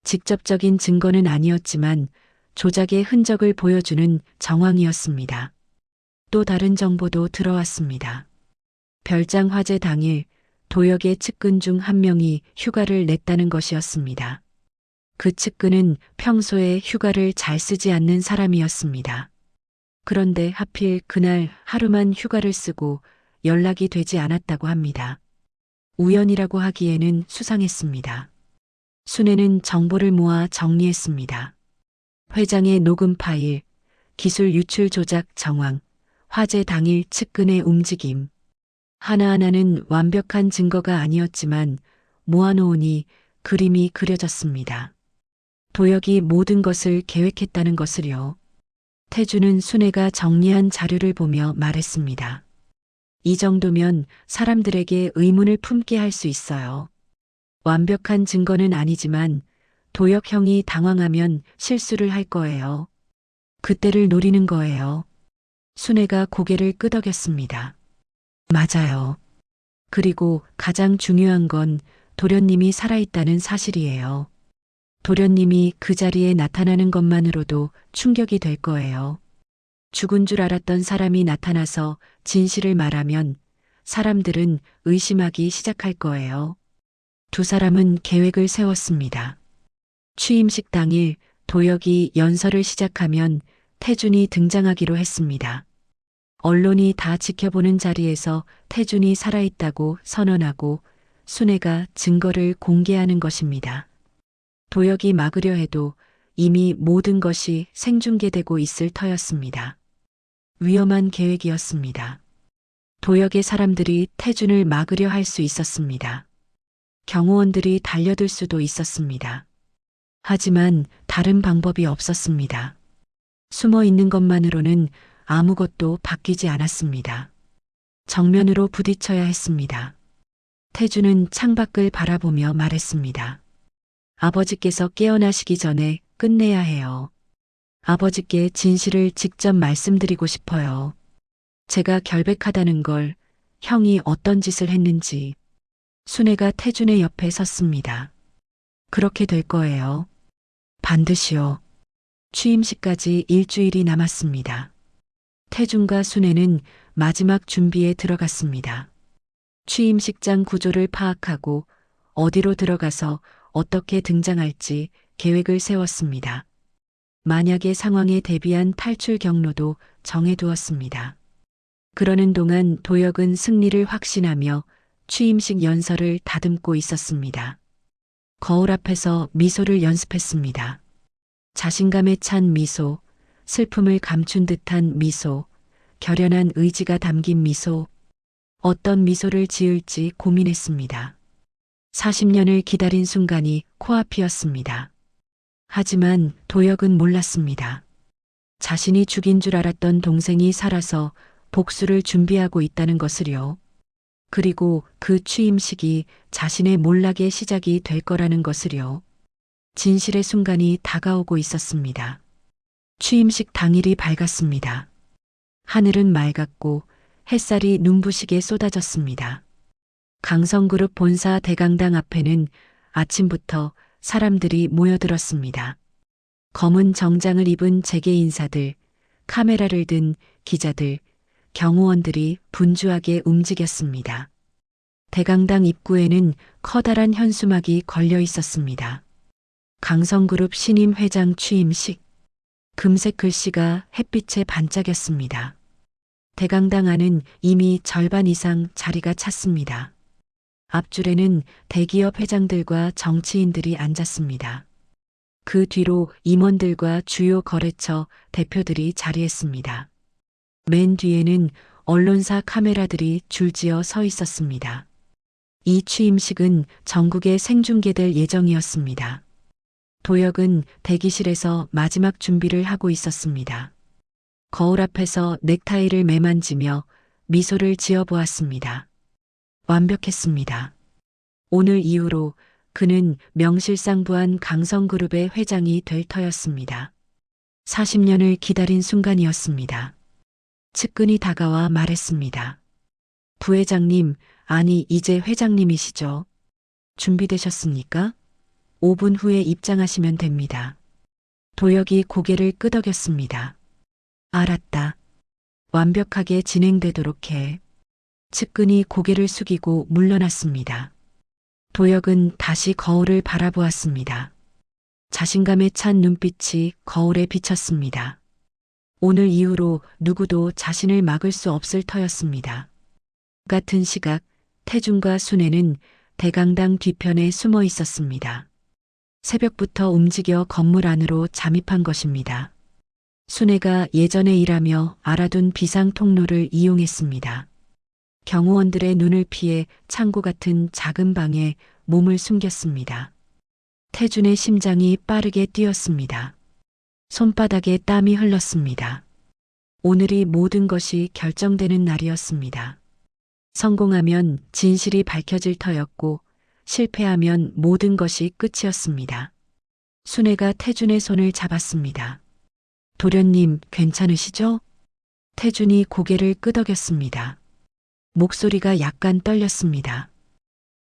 Speaker 2: 직접적인 증거는 아니었지만 조작의 흔적을 보여주는 정황이었습니다. 또 다른 정보도 들어왔습니다. 별장 화재 당일 도역의 측근 중 한 명이 휴가를 냈다는 것이었습니다. 그 측근은 평소에 휴가를 잘 쓰지 않는 사람이었습니다. 그런데 하필 그날 하루만 휴가를 쓰고 연락이 되지 않았다고 합니다. 우연이라고 하기에는 수상했습니다. 순애는 정보를 모아 정리했습니다. 회장의 녹음 파일, 기술 유출 조작 정황, 화재 당일 측근의 움직임. 하나하나는 완벽한 증거가 아니었지만 모아놓으니 그림이 그려졌습니다. 도역이 모든 것을 계획했다는 것을요. 태준은 순애가 정리한 자료를 보며 말했습니다. 이 정도면 사람들에게 의문을 품게 할 수 있어요. 완벽한 증거는 아니지만 도역 형이 당황하면 실수를 할 거예요. 그때를 노리는 거예요. 순애가 고개를 끄덕였습니다. 맞아요. 그리고 가장 중요한 건 도련님이 살아있다는 사실이에요. 도련님이 그 자리에 나타나는 것만으로도 충격이 될 거예요. 죽은 줄 알았던 사람이 나타나서 진실을 말하면 사람들은 의심하기 시작할 거예요. 두 사람은 계획을 세웠습니다. 취임식 당일 도역이 연설을 시작하면 태준이 등장하기로 했습니다. 언론이 다 지켜보는 자리에서 태준이 살아있다고 선언하고 순애가 증거를 공개하는 것입니다. 도역이 막으려 해도 이미 모든 것이 생중계되고 있을 터였습니다. 위험한 계획이었습니다. 도역의 사람들이 태준을 막으려 할 수 있었습니다. 경호원들이 달려들 수도 있었습니다. 하지만 다른 방법이 없었습니다. 숨어 있는 것만으로는 아무것도 바뀌지 않았습니다. 정면으로 부딪혀야 했습니다. 태준은 창밖을 바라보며 말했습니다. 아버지께서 깨어나시기 전에 끝내야 해요. 아버지께 진실을 직접 말씀드리고 싶어요. 제가 결백하다는 걸, 형이 어떤 짓을 했는지. 순애가 태준의 옆에 섰습니다. 그렇게 될 거예요. 반드시요. 취임식까지 일주일이 남았습니다. 태준과 순애는 마지막 준비에 들어갔습니다. 취임식장 구조를 파악하고 어디로 들어가서 어떻게 등장할지 계획을 세웠습니다. 만약의 상황에 대비한 탈출 경로도 정해두었습니다. 그러는 동안 도역은 승리를 확신하며 취임식 연설을 다듬고 있었습니다. 거울 앞에서 미소를 연습했습니다. 자신감에 찬 미소, 슬픔을 감춘 듯한 미소, 결연한 의지가 담긴 미소, 어떤 미소를 지을지 고민했습니다. 40년을 기다린 순간이 코앞이었습니다. 하지만 도역은 몰랐습니다. 자신이 죽인 줄 알았던 동생이 살아서 복수를 준비하고 있다는 것을요. 그리고 그 취임식이 자신의 몰락의 시작이 될 거라는 것을요. 진실의 순간이 다가오고 있었습니다. 취임식 당일이 밝았습니다. 하늘은 맑았고 햇살이 눈부시게 쏟아졌습니다. 강성그룹 본사 대강당 앞에는 아침부터 사람들이 모여들었습니다. 검은 정장을 입은 재계 인사들, 카메라를 든 기자들, 경호원들이 분주하게 움직였습니다. 대강당 입구에는 커다란 현수막이 걸려 있었습니다. 강성그룹 신임 회장 취임식. 금색 글씨가 햇빛에 반짝였습니다. 대강당 안은 이미 절반 이상 자리가 찼습니다. 앞줄에는 대기업 회장들과 정치인들이 앉았습니다. 그 뒤로 임원들과 주요 거래처 대표들이 자리했습니다. 맨 뒤에는 언론사 카메라들이 줄지어 서 있었습니다. 이 취임식은 전국에 생중계될 예정이었습니다. 도혁은 대기실에서 마지막 준비를 하고 있었습니다. 거울 앞에서 넥타이를 매만지며 미소를 지어 보았습니다. 완벽했습니다. 오늘 이후로 그는 명실상부한 강성그룹의 회장이 될 터였습니다. 40년을 기다린 순간이었습니다. 측근이 다가와 말했습니다. 부회장님, 아니 이제 회장님이시죠? 준비되셨습니까? 5분 후에 입장하시면 됩니다. 도혁이 고개를 끄덕였습니다. 알았다. 완벽하게 진행되도록 해. 측근이 고개를 숙이고 물러났습니다. 도혁은 다시 거울을 바라보았습니다. 자신감에 찬 눈빛이 거울에 비쳤습니다. 오늘 이후로 누구도 자신을 막을 수 없을 터였습니다. 같은 시각 태준과 순애는 대강당 뒤편에 숨어 있었습니다. 새벽부터 움직여 건물 안으로 잠입한 것입니다. 순애가 예전에 일하며 알아둔 비상 통로를 이용했습니다. 경호원들의 눈을 피해 창고 같은 작은 방에 몸을 숨겼습니다. 태준의 심장이 빠르게 뛰었습니다. 손바닥에 땀이 흘렀습니다. 오늘이 모든 것이 결정되는 날이었습니다. 성공하면 진실이 밝혀질 터였고 실패하면 모든 것이 끝이었습니다. 순애가 태준의 손을 잡았습니다. 도련님, 괜찮으시죠? 태준이 고개를 끄덕였습니다. 목소리가 약간 떨렸습니다.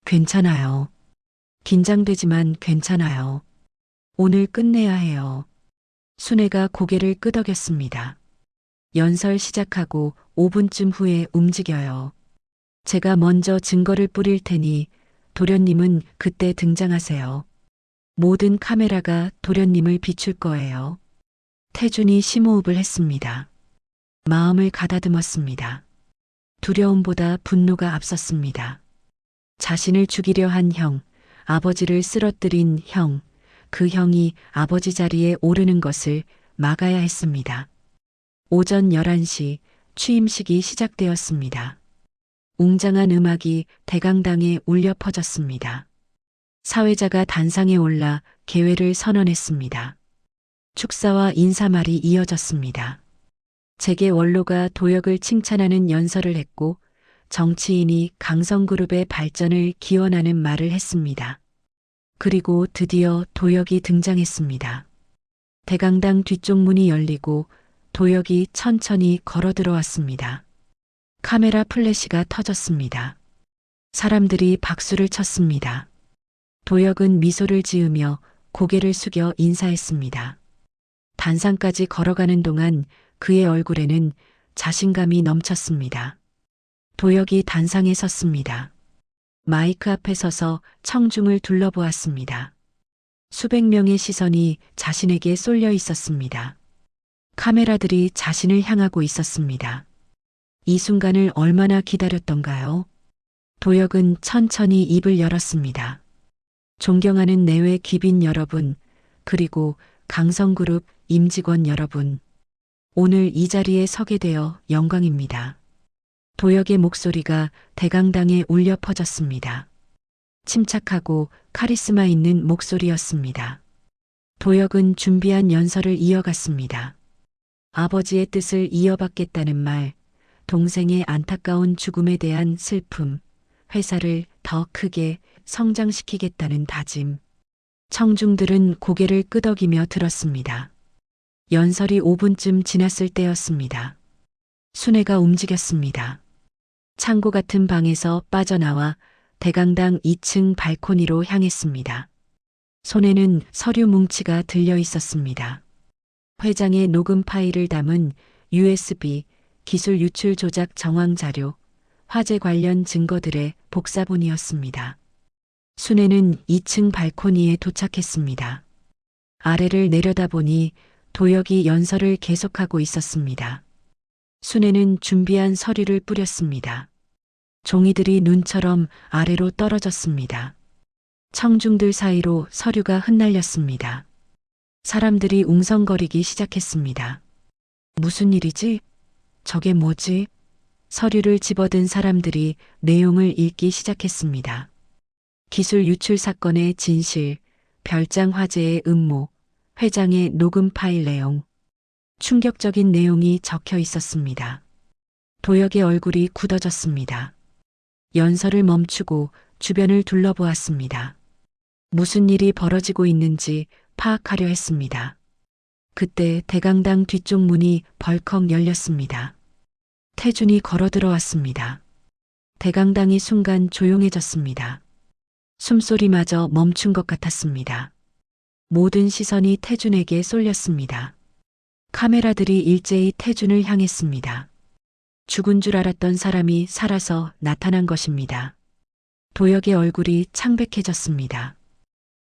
Speaker 2: 괜찮아요. 긴장되지만 괜찮아요. 오늘 끝내야 해요. 순애가 고개를 끄덕였습니다. 연설 시작하고 5분쯤 후에 움직여요. 제가 먼저 증거를 뿌릴 테니 도련님은 그때 등장하세요. 모든 카메라가 도련님을 비출 거예요. 태준이 심호흡을 했습니다. 마음을 가다듬었습니다. 두려움보다 분노가 앞섰습니다. 자신을 죽이려 한 형, 아버지를 쓰러뜨린 형, 그 형이 아버지 자리에 오르는 것을 막아야 했습니다. 오전 11시 취임식이 시작되었습니다. 웅장한 음악이 대강당에 울려 퍼졌습니다. 사회자가 단상에 올라 계회를 선언했습니다. 축사와 인사말이 이어졌습니다. 재계 원로가 도혁을 칭찬하는 연설을 했고 정치인이 강성그룹의 발전을 기원하는 말을 했습니다. 그리고 드디어 도혁이 등장했습니다. 대강당 뒤쪽 문이 열리고 도혁이 천천히 걸어 들어왔습니다. 카메라 플래시가 터졌습니다. 사람들이 박수를 쳤습니다. 도혁은 미소를 지으며 고개를 숙여 인사했습니다. 단상까지 걸어가는 동안 그의 얼굴에는 자신감이 넘쳤습니다. 도혁이 단상에 섰습니다. 마이크 앞에 서서 청중을 둘러보았습니다. 수백 명의 시선이 자신에게 쏠려 있었습니다. 카메라들이 자신을 향하고 있었습니다. 이 순간을 얼마나 기다렸던가요? 도혁은 천천히 입을 열었습니다. 존경하는 내외 귀빈 여러분, 그리고 강성그룹 임직원 여러분, 오늘 이 자리에 서게 되어 영광입니다. 도혁의 목소리가 대강당에 울려 퍼졌습니다. 침착하고 카리스마 있는 목소리였습니다. 도혁은 준비한 연설을 이어갔습니다. 아버지의 뜻을 이어받겠다는 말, 동생의 안타까운 죽음에 대한 슬픔, 회사를 더 크게 성장시키겠다는 다짐. 청중들은 고개를 끄덕이며 들었습니다. 연설이 5분쯤 지났을 때였습니다. 순애가 움직였습니다. 창고 같은 방에서 빠져나와 대강당 2층 발코니로 향했습니다. 손에는 서류 뭉치가 들려 있었습니다. 회장의 녹음 파일을 담은 USB, 기술 유출 조작 정황 자료, 화재 관련 증거들의 복사본이었습니다. 순애는 2층 발코니에 도착했습니다. 아래를 내려다보니 도혁이 연설을 계속하고 있었습니다. 순애는 준비한 서류를 뿌렸습니다. 종이들이 눈처럼 아래로 떨어졌습니다. 청중들 사이로 서류가 흩날렸습니다. 사람들이 웅성거리기 시작했습니다. 무슨 일이지? 저게 뭐지? 서류를 집어든 사람들이 내용을 읽기 시작했습니다. 기술 유출 사건의 진실, 별장 화재의 음모, 회장의 녹음 파일 내용, 충격적인 내용이 적혀 있었습니다. 도혁의 얼굴이 굳어졌습니다. 연설을 멈추고 주변을 둘러보았습니다. 무슨 일이 벌어지고 있는지 파악하려 했습니다. 그때 대강당 뒤쪽 문이 벌컥 열렸습니다. 태준이 걸어 들어왔습니다. 대강당이 순간 조용해졌습니다. 숨소리마저 멈춘 것 같았습니다. 모든 시선이 태준에게 쏠렸습니다. 카메라들이 일제히 태준을 향했습니다. 죽은 줄 알았던 사람이 살아서 나타난 것입니다. 도혁의 얼굴이 창백해졌습니다.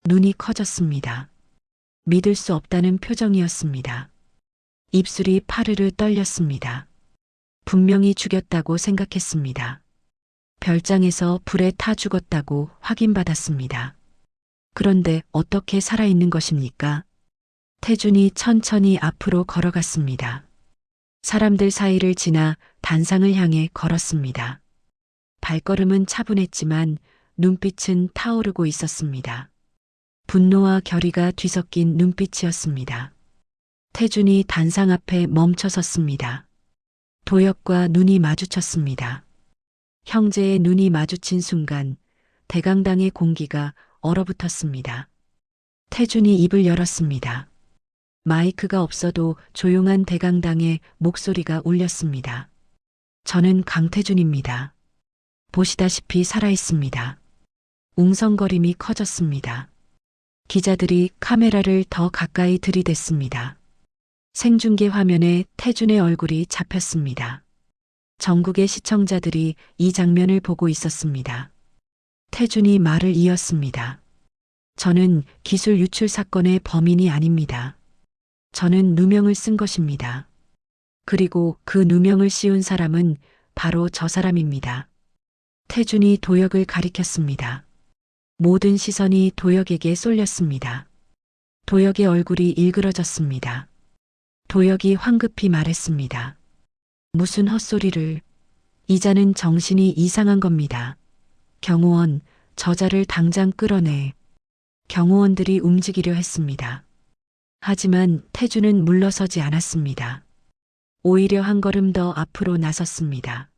Speaker 2: 눈이 커졌습니다. 믿을 수 없다는 표정이었습니다. 입술이 파르르 떨렸습니다. 분명히 죽였다고 생각했습니다. 별장에서 불에 타 죽었다고 확인받았습니다. 그런데 어떻게 살아있는 것입니까? 태준이 천천히 앞으로 걸어갔습니다. 사람들 사이를 지나 단상을 향해 걸었습니다. 발걸음은 차분했지만 눈빛은 타오르고 있었습니다. 분노와 결의가 뒤섞인 눈빛이었습니다. 태준이 단상 앞에 멈춰 섰습니다. 도혁과 눈이 마주쳤습니다. 형제의 눈이 마주친 순간 대강당의 공기가 얼어붙었습니다. 태준이 입을 열었습니다. 마이크가 없어도 조용한 대강당의 목소리가 울렸습니다. 저는 강태준입니다. 보시다시피 살아있습니다. 웅성거림이 커졌습니다. 기자들이 카메라를 더 가까이 들이댔습니다. 생중계 화면에 태준의 얼굴이 잡혔습니다. 전국의 시청자들이 이 장면을 보고 있었습니다. 태준이 말을 이었습니다. 저는 기술 유출 사건의 범인이 아닙니다. 저는 누명을 쓴 것입니다. 그리고 그 누명을 씌운 사람은 바로 저 사람입니다. 태준이 도혁을 가리켰습니다. 모든 시선이 도혁에게 쏠렸습니다. 도혁의 얼굴이 일그러졌습니다. 도혁이 황급히 말했습니다. 무슨 헛소리를. 이자는 정신이 이상한 겁니다. 경호원, 저자를 당장 끌어내. 경호원들이 움직이려 했습니다. 하지만 태준은 물러서지 않았습니다. 오히려 한 걸음 더 앞으로 나섰습니다.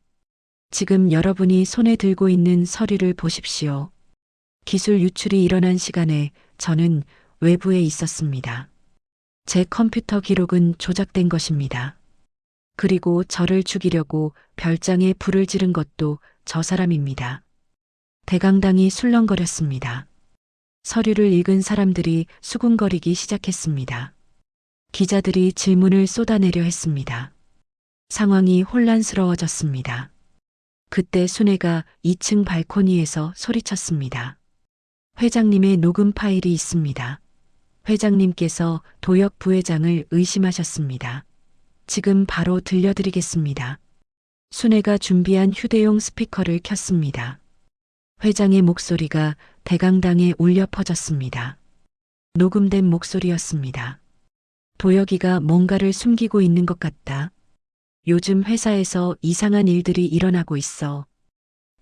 Speaker 2: 지금 여러분이 손에 들고 있는 서류를 보십시오. 기술 유출이 일어난 시간에 저는 외부에 있었습니다. 제 컴퓨터 기록은 조작된 것입니다. 그리고 저를 죽이려고 별장에 불을 지른 것도 저 사람입니다. 대강당이 술렁거렸습니다. 서류를 읽은 사람들이 수군거리기 시작했습니다. 기자들이 질문을 쏟아내려 했습니다. 상황이 혼란스러워졌습니다. 그때 순애가 2층 발코니에서 소리쳤습니다. 회장님의 녹음 파일이 있습니다. 회장님께서 도혁 부회장을 의심하셨습니다. 지금 바로 들려드리겠습니다. 순애가 준비한 휴대용 스피커를 켰습니다. 회장의 목소리가 대강당에 울려 퍼졌습니다. 녹음된 목소리였습니다. 도혁이가 뭔가를 숨기고 있는 것 같다. 요즘 회사에서 이상한 일들이 일어나고 있어.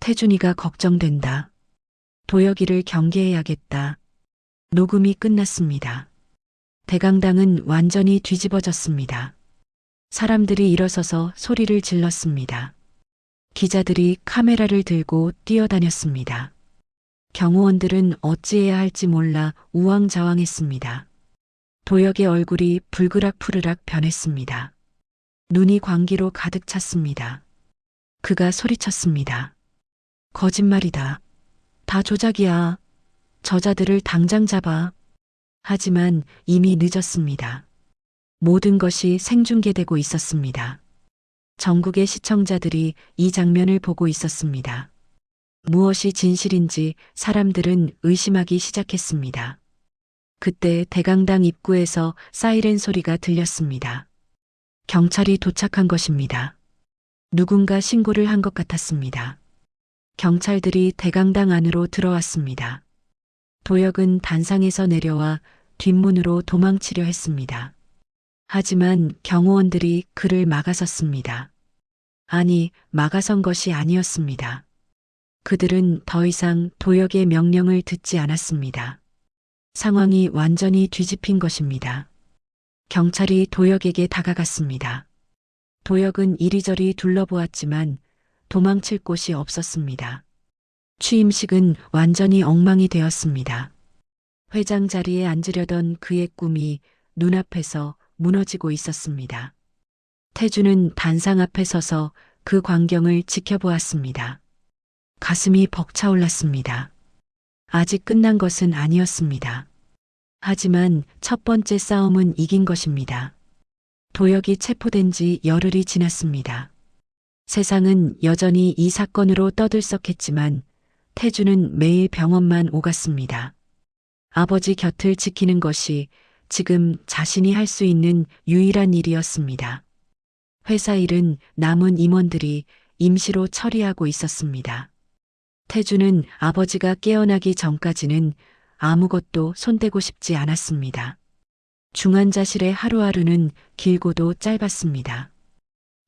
Speaker 2: 태준이가 걱정된다. 도혁이를 경계해야겠다. 녹음이 끝났습니다. 대강당은 완전히 뒤집어졌습니다. 사람들이 일어서서 소리를 질렀습니다. 기자들이 카메라를 들고 뛰어다녔습니다. 경호원들은 어찌해야 할지 몰라 우왕좌왕했습니다. 도혁의 얼굴이 불그락푸르락 변했습니다. 눈이 광기로 가득 찼습니다. 그가 소리쳤습니다. 거짓말이다. 다 조작이야. 저자들을 당장 잡아. 하지만 이미 늦었습니다. 모든 것이 생중계되고 있었습니다. 전국의 시청자들이 이 장면을 보고 있었습니다. 무엇이 진실인지 사람들은 의심하기 시작했습니다. 그때 대강당 입구에서 사이렌 소리가 들렸습니다. 경찰이 도착한 것입니다. 누군가 신고를 한 것 같았습니다. 경찰들이 대강당 안으로 들어왔습니다. 도혁은 단상에서 내려와 뒷문으로 도망치려 했습니다. 하지만 경호원들이 그를 막아섰습니다. 아니, 막아선 것이 아니었습니다. 그들은 더 이상 도혁의 명령을 듣지 않았습니다. 상황이 완전히 뒤집힌 것입니다. 경찰이 도혁에게 다가갔습니다. 도혁은 이리저리 둘러보았지만 도망칠 곳이 없었습니다. 취임식은 완전히 엉망이 되었습니다. 회장 자리에 앉으려던 그의 꿈이 눈앞에서 무너지고 있었습니다. 태주는 단상 앞에 서서 그 광경을 지켜보았습니다. 가슴이 벅차올랐습니다. 아직 끝난 것은 아니었습니다. 하지만 첫 번째 싸움은 이긴 것입니다. 도혁이 체포된 지 열흘이 지났습니다. 세상은 여전히 이 사건으로 떠들썩했지만 태주는 매일 병원만 오갔습니다. 아버지 곁을 지키는 것이 지금 자신이 할 수 있는 유일한 일이었습니다. 회사 일은 남은 임원들이 임시로 처리하고 있었습니다. 태주는 아버지가 깨어나기 전까지는 아무것도 손대고 싶지 않았습니다. 중환자실의 하루하루는 길고도 짧았습니다.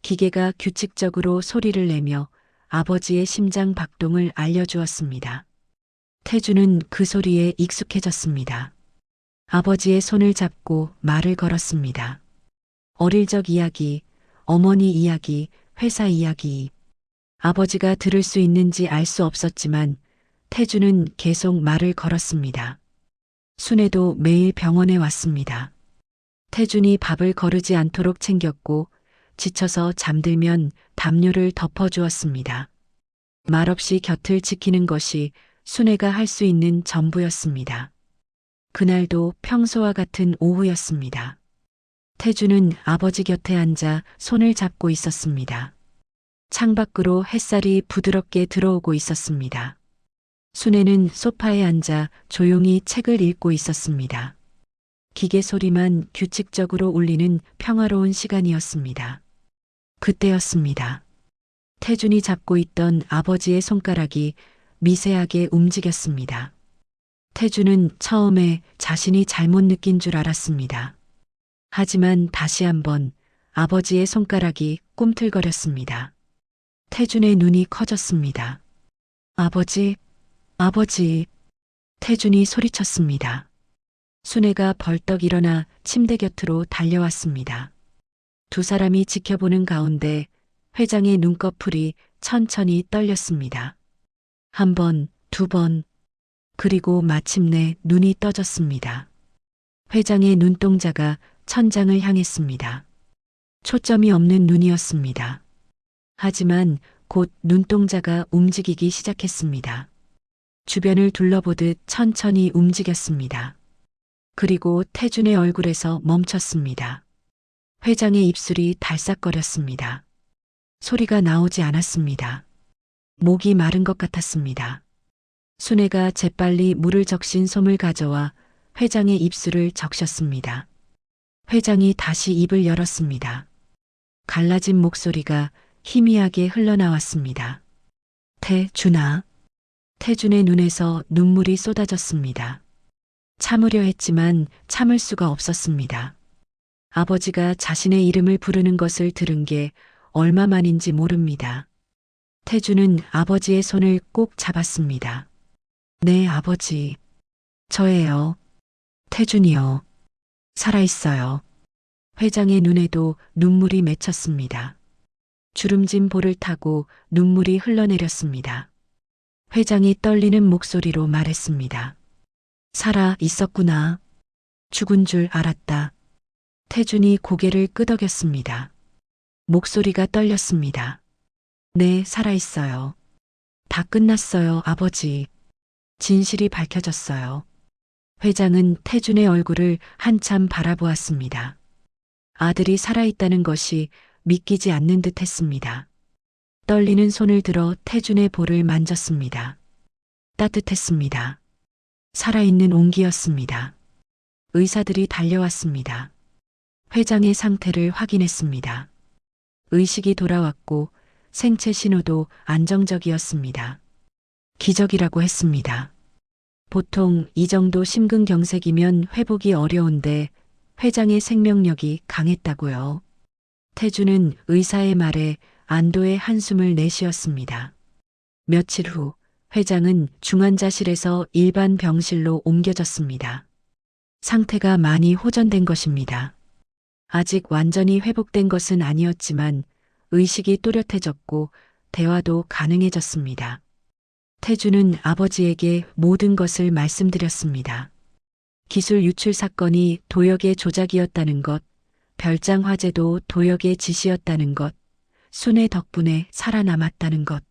Speaker 2: 기계가 규칙적으로 소리를 내며 아버지의 심장 박동을 알려주었습니다. 태주는 그 소리에 익숙해졌습니다. 아버지의 손을 잡고 말을 걸었습니다. 어릴 적 이야기, 어머니 이야기, 회사 이야기. 아버지가 들을 수 있는지 알 수 없었지만 태주는 계속 말을 걸었습니다. 순애도 매일 병원에 왔습니다. 태준이 밥을 거르지 않도록 챙겼고 지쳐서 잠들면 담요를 덮어주었습니다. 말없이 곁을 지키는 것이 순애가 할 수 있는 전부였습니다. 그날도 평소와 같은 오후였습니다. 태주는 아버지 곁에 앉아 손을 잡고 있었습니다. 창밖으로 햇살이 부드럽게 들어오고 있었습니다. 순애는 소파에 앉아 조용히 책을 읽고 있었습니다. 기계 소리만 규칙적으로 울리는 평화로운 시간이었습니다. 그때였습니다. 태준이 잡고 있던 아버지의 손가락이 미세하게 움직였습니다. 태준은 처음에 자신이 잘못 느낀 줄 알았습니다. 하지만 다시 한번 아버지의 손가락이 꿈틀거렸습니다. 태준의 눈이 커졌습니다. 아버지, 아버지. 태준이 소리쳤습니다. 순애가 벌떡 일어나 침대 곁으로 달려왔습니다. 두 사람이 지켜보는 가운데 회장의 눈꺼풀이 천천히 떨렸습니다. 한 번, 두 번, 그리고 마침내 눈이 떠졌습니다. 회장의 눈동자가 천장을 향했습니다. 초점이 없는 눈이었습니다. 하지만 곧 눈동자가 움직이기 시작했습니다. 주변을 둘러보듯 천천히 움직였습니다. 그리고 태준의 얼굴에서 멈췄습니다. 회장의 입술이 달싹거렸습니다. 소리가 나오지 않았습니다. 목이 마른 것 같았습니다. 순애가 재빨리 물을 적신 솜을 가져와 회장의 입술을 적셨습니다. 회장이 다시 입을 열었습니다. 갈라진 목소리가 희미하게 흘러나왔습니다. 태준아. 태준의 눈에서 눈물이 쏟아졌습니다. 참으려 했지만 참을 수가 없었습니다. 아버지가 자신의 이름을 부르는 것을 들은 게 얼마만인지 모릅니다. 태준은 아버지의 손을 꼭 잡았습니다. 네, 아버지. 저예요. 태준이요. 살아있어요. 회장의 눈에도 눈물이 맺혔습니다. 주름진 볼을 타고 눈물이 흘러내렸습니다. 회장이 떨리는 목소리로 말했습니다. 살아 있었구나. 죽은 줄 알았다. 태준이 고개를 끄덕였습니다. 목소리가 떨렸습니다. 네, 살아있어요. 다 끝났어요, 아버지. 진실이 밝혀졌어요. 회장은 태준의 얼굴을 한참 바라보았습니다. 아들이 살아있다는 것이 믿기지 않는 듯 했습니다. 떨리는 손을 들어 태준의 볼을 만졌습니다. 따뜻했습니다. 살아있는 온기였습니다. 의사들이 달려왔습니다. 회장의 상태를 확인했습니다. 의식이 돌아왔고 생체 신호도 안정적이었습니다. 기적이라고 했습니다. 보통 이 정도 심근경색이면 회복이 어려운데 회장의 생명력이 강했다고요. 태준은 의사의 말에 안도의 한숨을 내쉬었습니다. 며칠 후 회장은 중환자실에서 일반 병실로 옮겨졌습니다. 상태가 많이 호전된 것입니다. 아직 완전히 회복된 것은 아니었지만 의식이 또렷해졌고 대화도 가능해졌습니다. 태주는 아버지에게 모든 것을 말씀드렸습니다. 기술 유출 사건이 도역의 조작이었다는 것, 별장 화재도 도역의 지시였다는 것, 순애 덕분에 살아남았다는 것.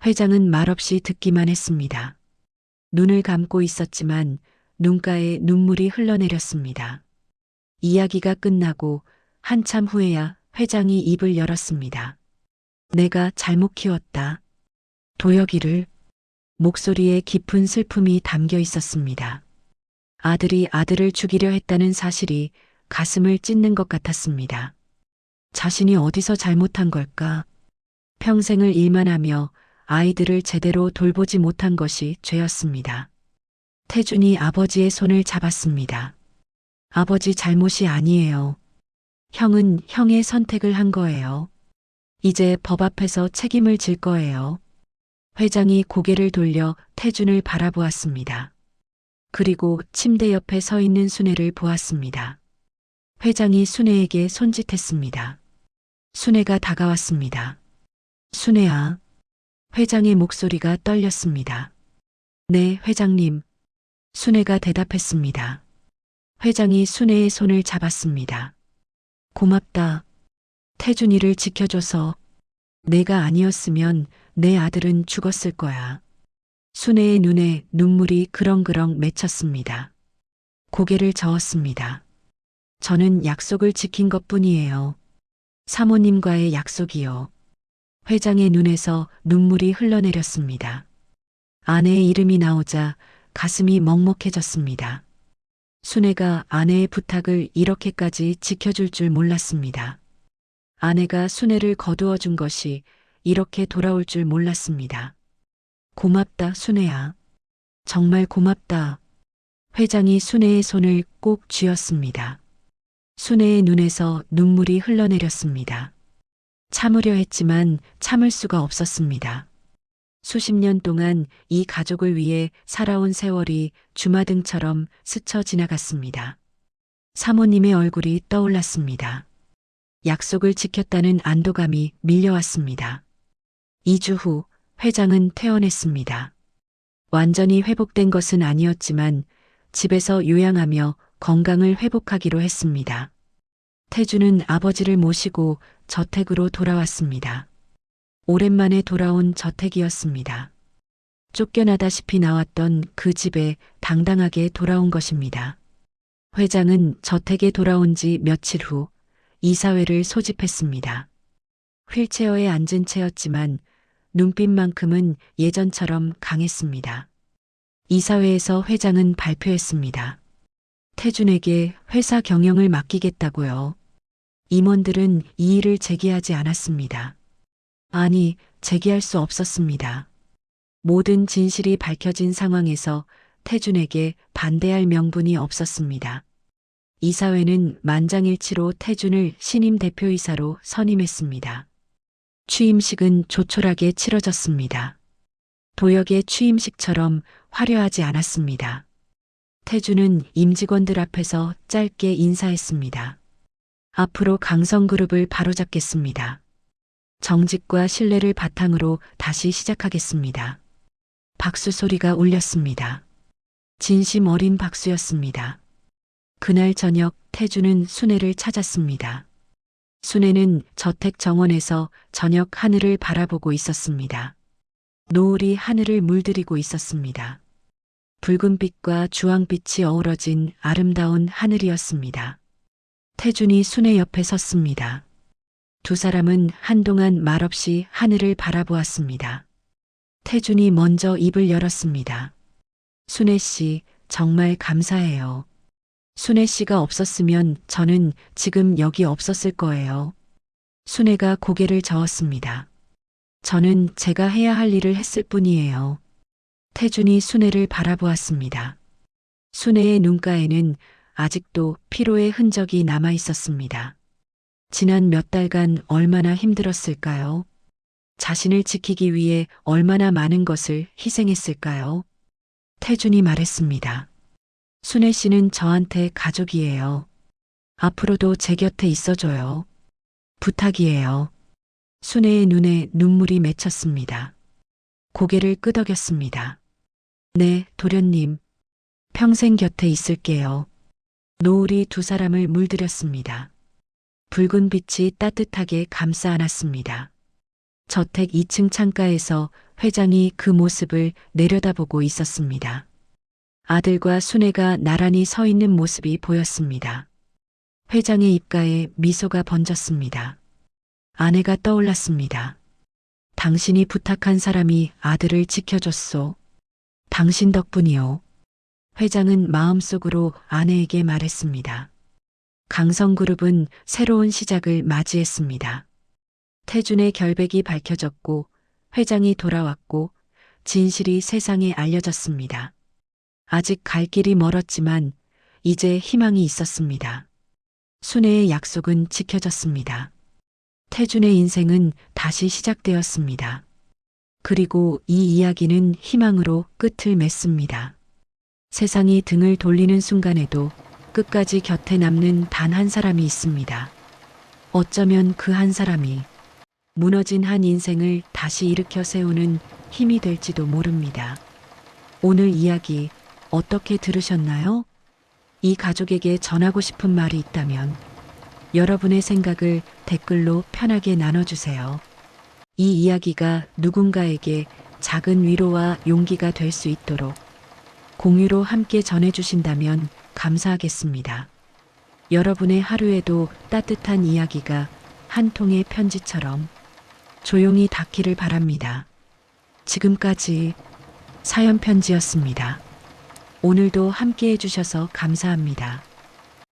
Speaker 2: 회장은 말없이 듣기만 했습니다. 눈을 감고 있었지만 눈가에 눈물이 흘러내렸습니다. 이야기가 끝나고 한참 후에야 회장이 입을 열었습니다. 내가 잘못 키웠다. 도혁이를. 목소리에 깊은 슬픔이 담겨 있었습니다. 아들이 아들을 죽이려 했다는 사실이 가슴을 찢는 것 같았습니다. 자신이 어디서 잘못한 걸까? 평생을 일만 하며 아이들을 제대로 돌보지 못한 것이 죄였습니다. 태준이 아버지의 손을 잡았습니다. 아버지 잘못이 아니에요. 형은 형의 선택을 한 거예요. 이제 법 앞에서 책임을 질 거예요. 회장이 고개를 돌려 태준을 바라보았습니다. 그리고 침대 옆에 서 있는 순애를 보았습니다. 회장이 순애에게 손짓했습니다. 순애가 다가왔습니다. 순애야. 회장의 목소리가 떨렸습니다. 네, 회장님. 순애가 대답했습니다. 회장이 순애의 손을 잡았습니다. 고맙다. 태준이를 지켜줘서. 내가 아니었으면 내 아들은 죽었을 거야. 순애의 눈에 눈물이 그렁그렁 맺혔습니다. 고개를 저었습니다. 저는 약속을 지킨 것뿐이에요. 사모님과의 약속이요. 회장의 눈에서 눈물이 흘러내렸습니다. 아내의 이름이 나오자 가슴이 먹먹해졌습니다. 순애가 아내의 부탁을 이렇게까지 지켜줄 줄 몰랐습니다. 아내가 순애를 거두어 준 것이 이렇게 돌아올 줄 몰랐습니다. 고맙다, 순애야. 정말 고맙다. 회장이 순애의 손을 꼭 쥐었습니다. 순애의 눈에서 눈물이 흘러내렸습니다. 참으려 했지만 참을 수가 없었습니다. 수십 년 동안 이 가족을 위해 살아온 세월이 주마등처럼 스쳐 지나갔습니다. 사모님의 얼굴이 떠올랐습니다. 약속을 지켰다는 안도감이 밀려왔습니다. 2주 후 회장은 퇴원했습니다. 완전히 회복된 것은 아니었지만 집에서 요양하며 건강을 회복하기로 했습니다. 태주는 아버지를 모시고 저택으로 돌아왔습니다. 오랜만에 돌아온 저택이었습니다. 쫓겨나다시피 나왔던 그 집에 당당하게 돌아온 것입니다. 회장은 저택에 돌아온 지 며칠 후 이사회를 소집했습니다. 휠체어에 앉은 채였지만 눈빛만큼은 예전처럼 강했습니다. 이사회에서 회장은 발표했습니다. 태준에게 회사 경영을 맡기겠다고요. 임원들은 이 일을 제기하지 않았습니다. 아니, 제기할 수 없었습니다. 모든 진실이 밝혀진 상황에서 태준에게 반대할 명분이 없었습니다. 이사회는 만장일치로 태준을 신임 대표이사로 선임했습니다. 취임식은 조촐하게 치러졌습니다. 도역의 취임식처럼 화려하지 않았습니다. 태준은 임직원들 앞에서 짧게 인사했습니다. 앞으로 강성그룹을 바로잡겠습니다. 정직과 신뢰를 바탕으로 다시 시작하겠습니다. 박수 소리가 울렸습니다. 진심 어린 박수였습니다. 그날 저녁 태준은 순애를 찾았습니다. 순애는 저택 정원에서 저녁 하늘을 바라보고 있었습니다. 노을이 하늘을 물들이고 있었습니다. 붉은빛과 주황빛이 어우러진 아름다운 하늘이었습니다. 태준이 순애 옆에 섰습니다. 두 사람은 한동안 말없이 하늘을 바라보았습니다. 태준이 먼저 입을 열었습니다. 순애 씨, 정말 감사해요. 순애 씨가 없었으면 저는 지금 여기 없었을 거예요. 순애가 고개를 저었습니다. 저는 제가 해야 할 일을 했을 뿐이에요. 태준이 순애를 바라보았습니다. 순애의 눈가에는 아직도 피로의 흔적이 남아 있었습니다. 지난 몇 달간 얼마나 힘들었을까요? 자신을 지키기 위해 얼마나 많은 것을 희생했을까요? 태준이 말했습니다. 순애 씨는 저한테 가족이에요. 앞으로도 제 곁에 있어줘요. 부탁이에요. 순애의 눈에 눈물이 맺혔습니다. 고개를 끄덕였습니다. 네, 도련님. 평생 곁에 있을게요. 노을이 두 사람을 물들였습니다. 붉은 빛이 따뜻하게 감싸 안았습니다. 저택 2층 창가에서 회장이 그 모습을 내려다보고 있었습니다. 아들과 순애가 나란히 서 있는 모습이 보였습니다. 회장의 입가에 미소가 번졌습니다. 아내가 떠올랐습니다. 당신이 부탁한 사람이 아들을 지켜줬소. 당신 덕분이요. 회장은 마음속으로 아내에게 말했습니다. 강성그룹은 새로운 시작을 맞이했습니다. 태준의 결백이 밝혀졌고 회장이 돌아왔고 진실이 세상에 알려졌습니다. 아직 갈 길이 멀었지만 이제 희망이 있었습니다. 순애의 약속은 지켜졌습니다. 태준의 인생은 다시 시작되었습니다. 그리고 이 이야기는 희망으로 끝을 맺습니다. 세상이 등을 돌리는 순간에도 끝까지 곁에 남는 단 한 사람이 있습니다. 어쩌면 그 한 사람이 무너진 한 인생을 다시 일으켜 세우는 힘이 될지도 모릅니다. 오늘 이야기 어떻게 들으셨나요? 이 가족에게 전하고 싶은 말이 있다면 여러분의 생각을 댓글로 편하게 나눠주세요. 이 이야기가 누군가에게 작은 위로와 용기가 될 수 있도록 공유로 함께 전해주신다면 감사하겠습니다. 여러분의 하루에도 따뜻한 이야기가 한 통의 편지처럼 조용히 닿기를 바랍니다. 지금까지 사연 편지였습니다. 오늘도 함께 해주셔서 감사합니다.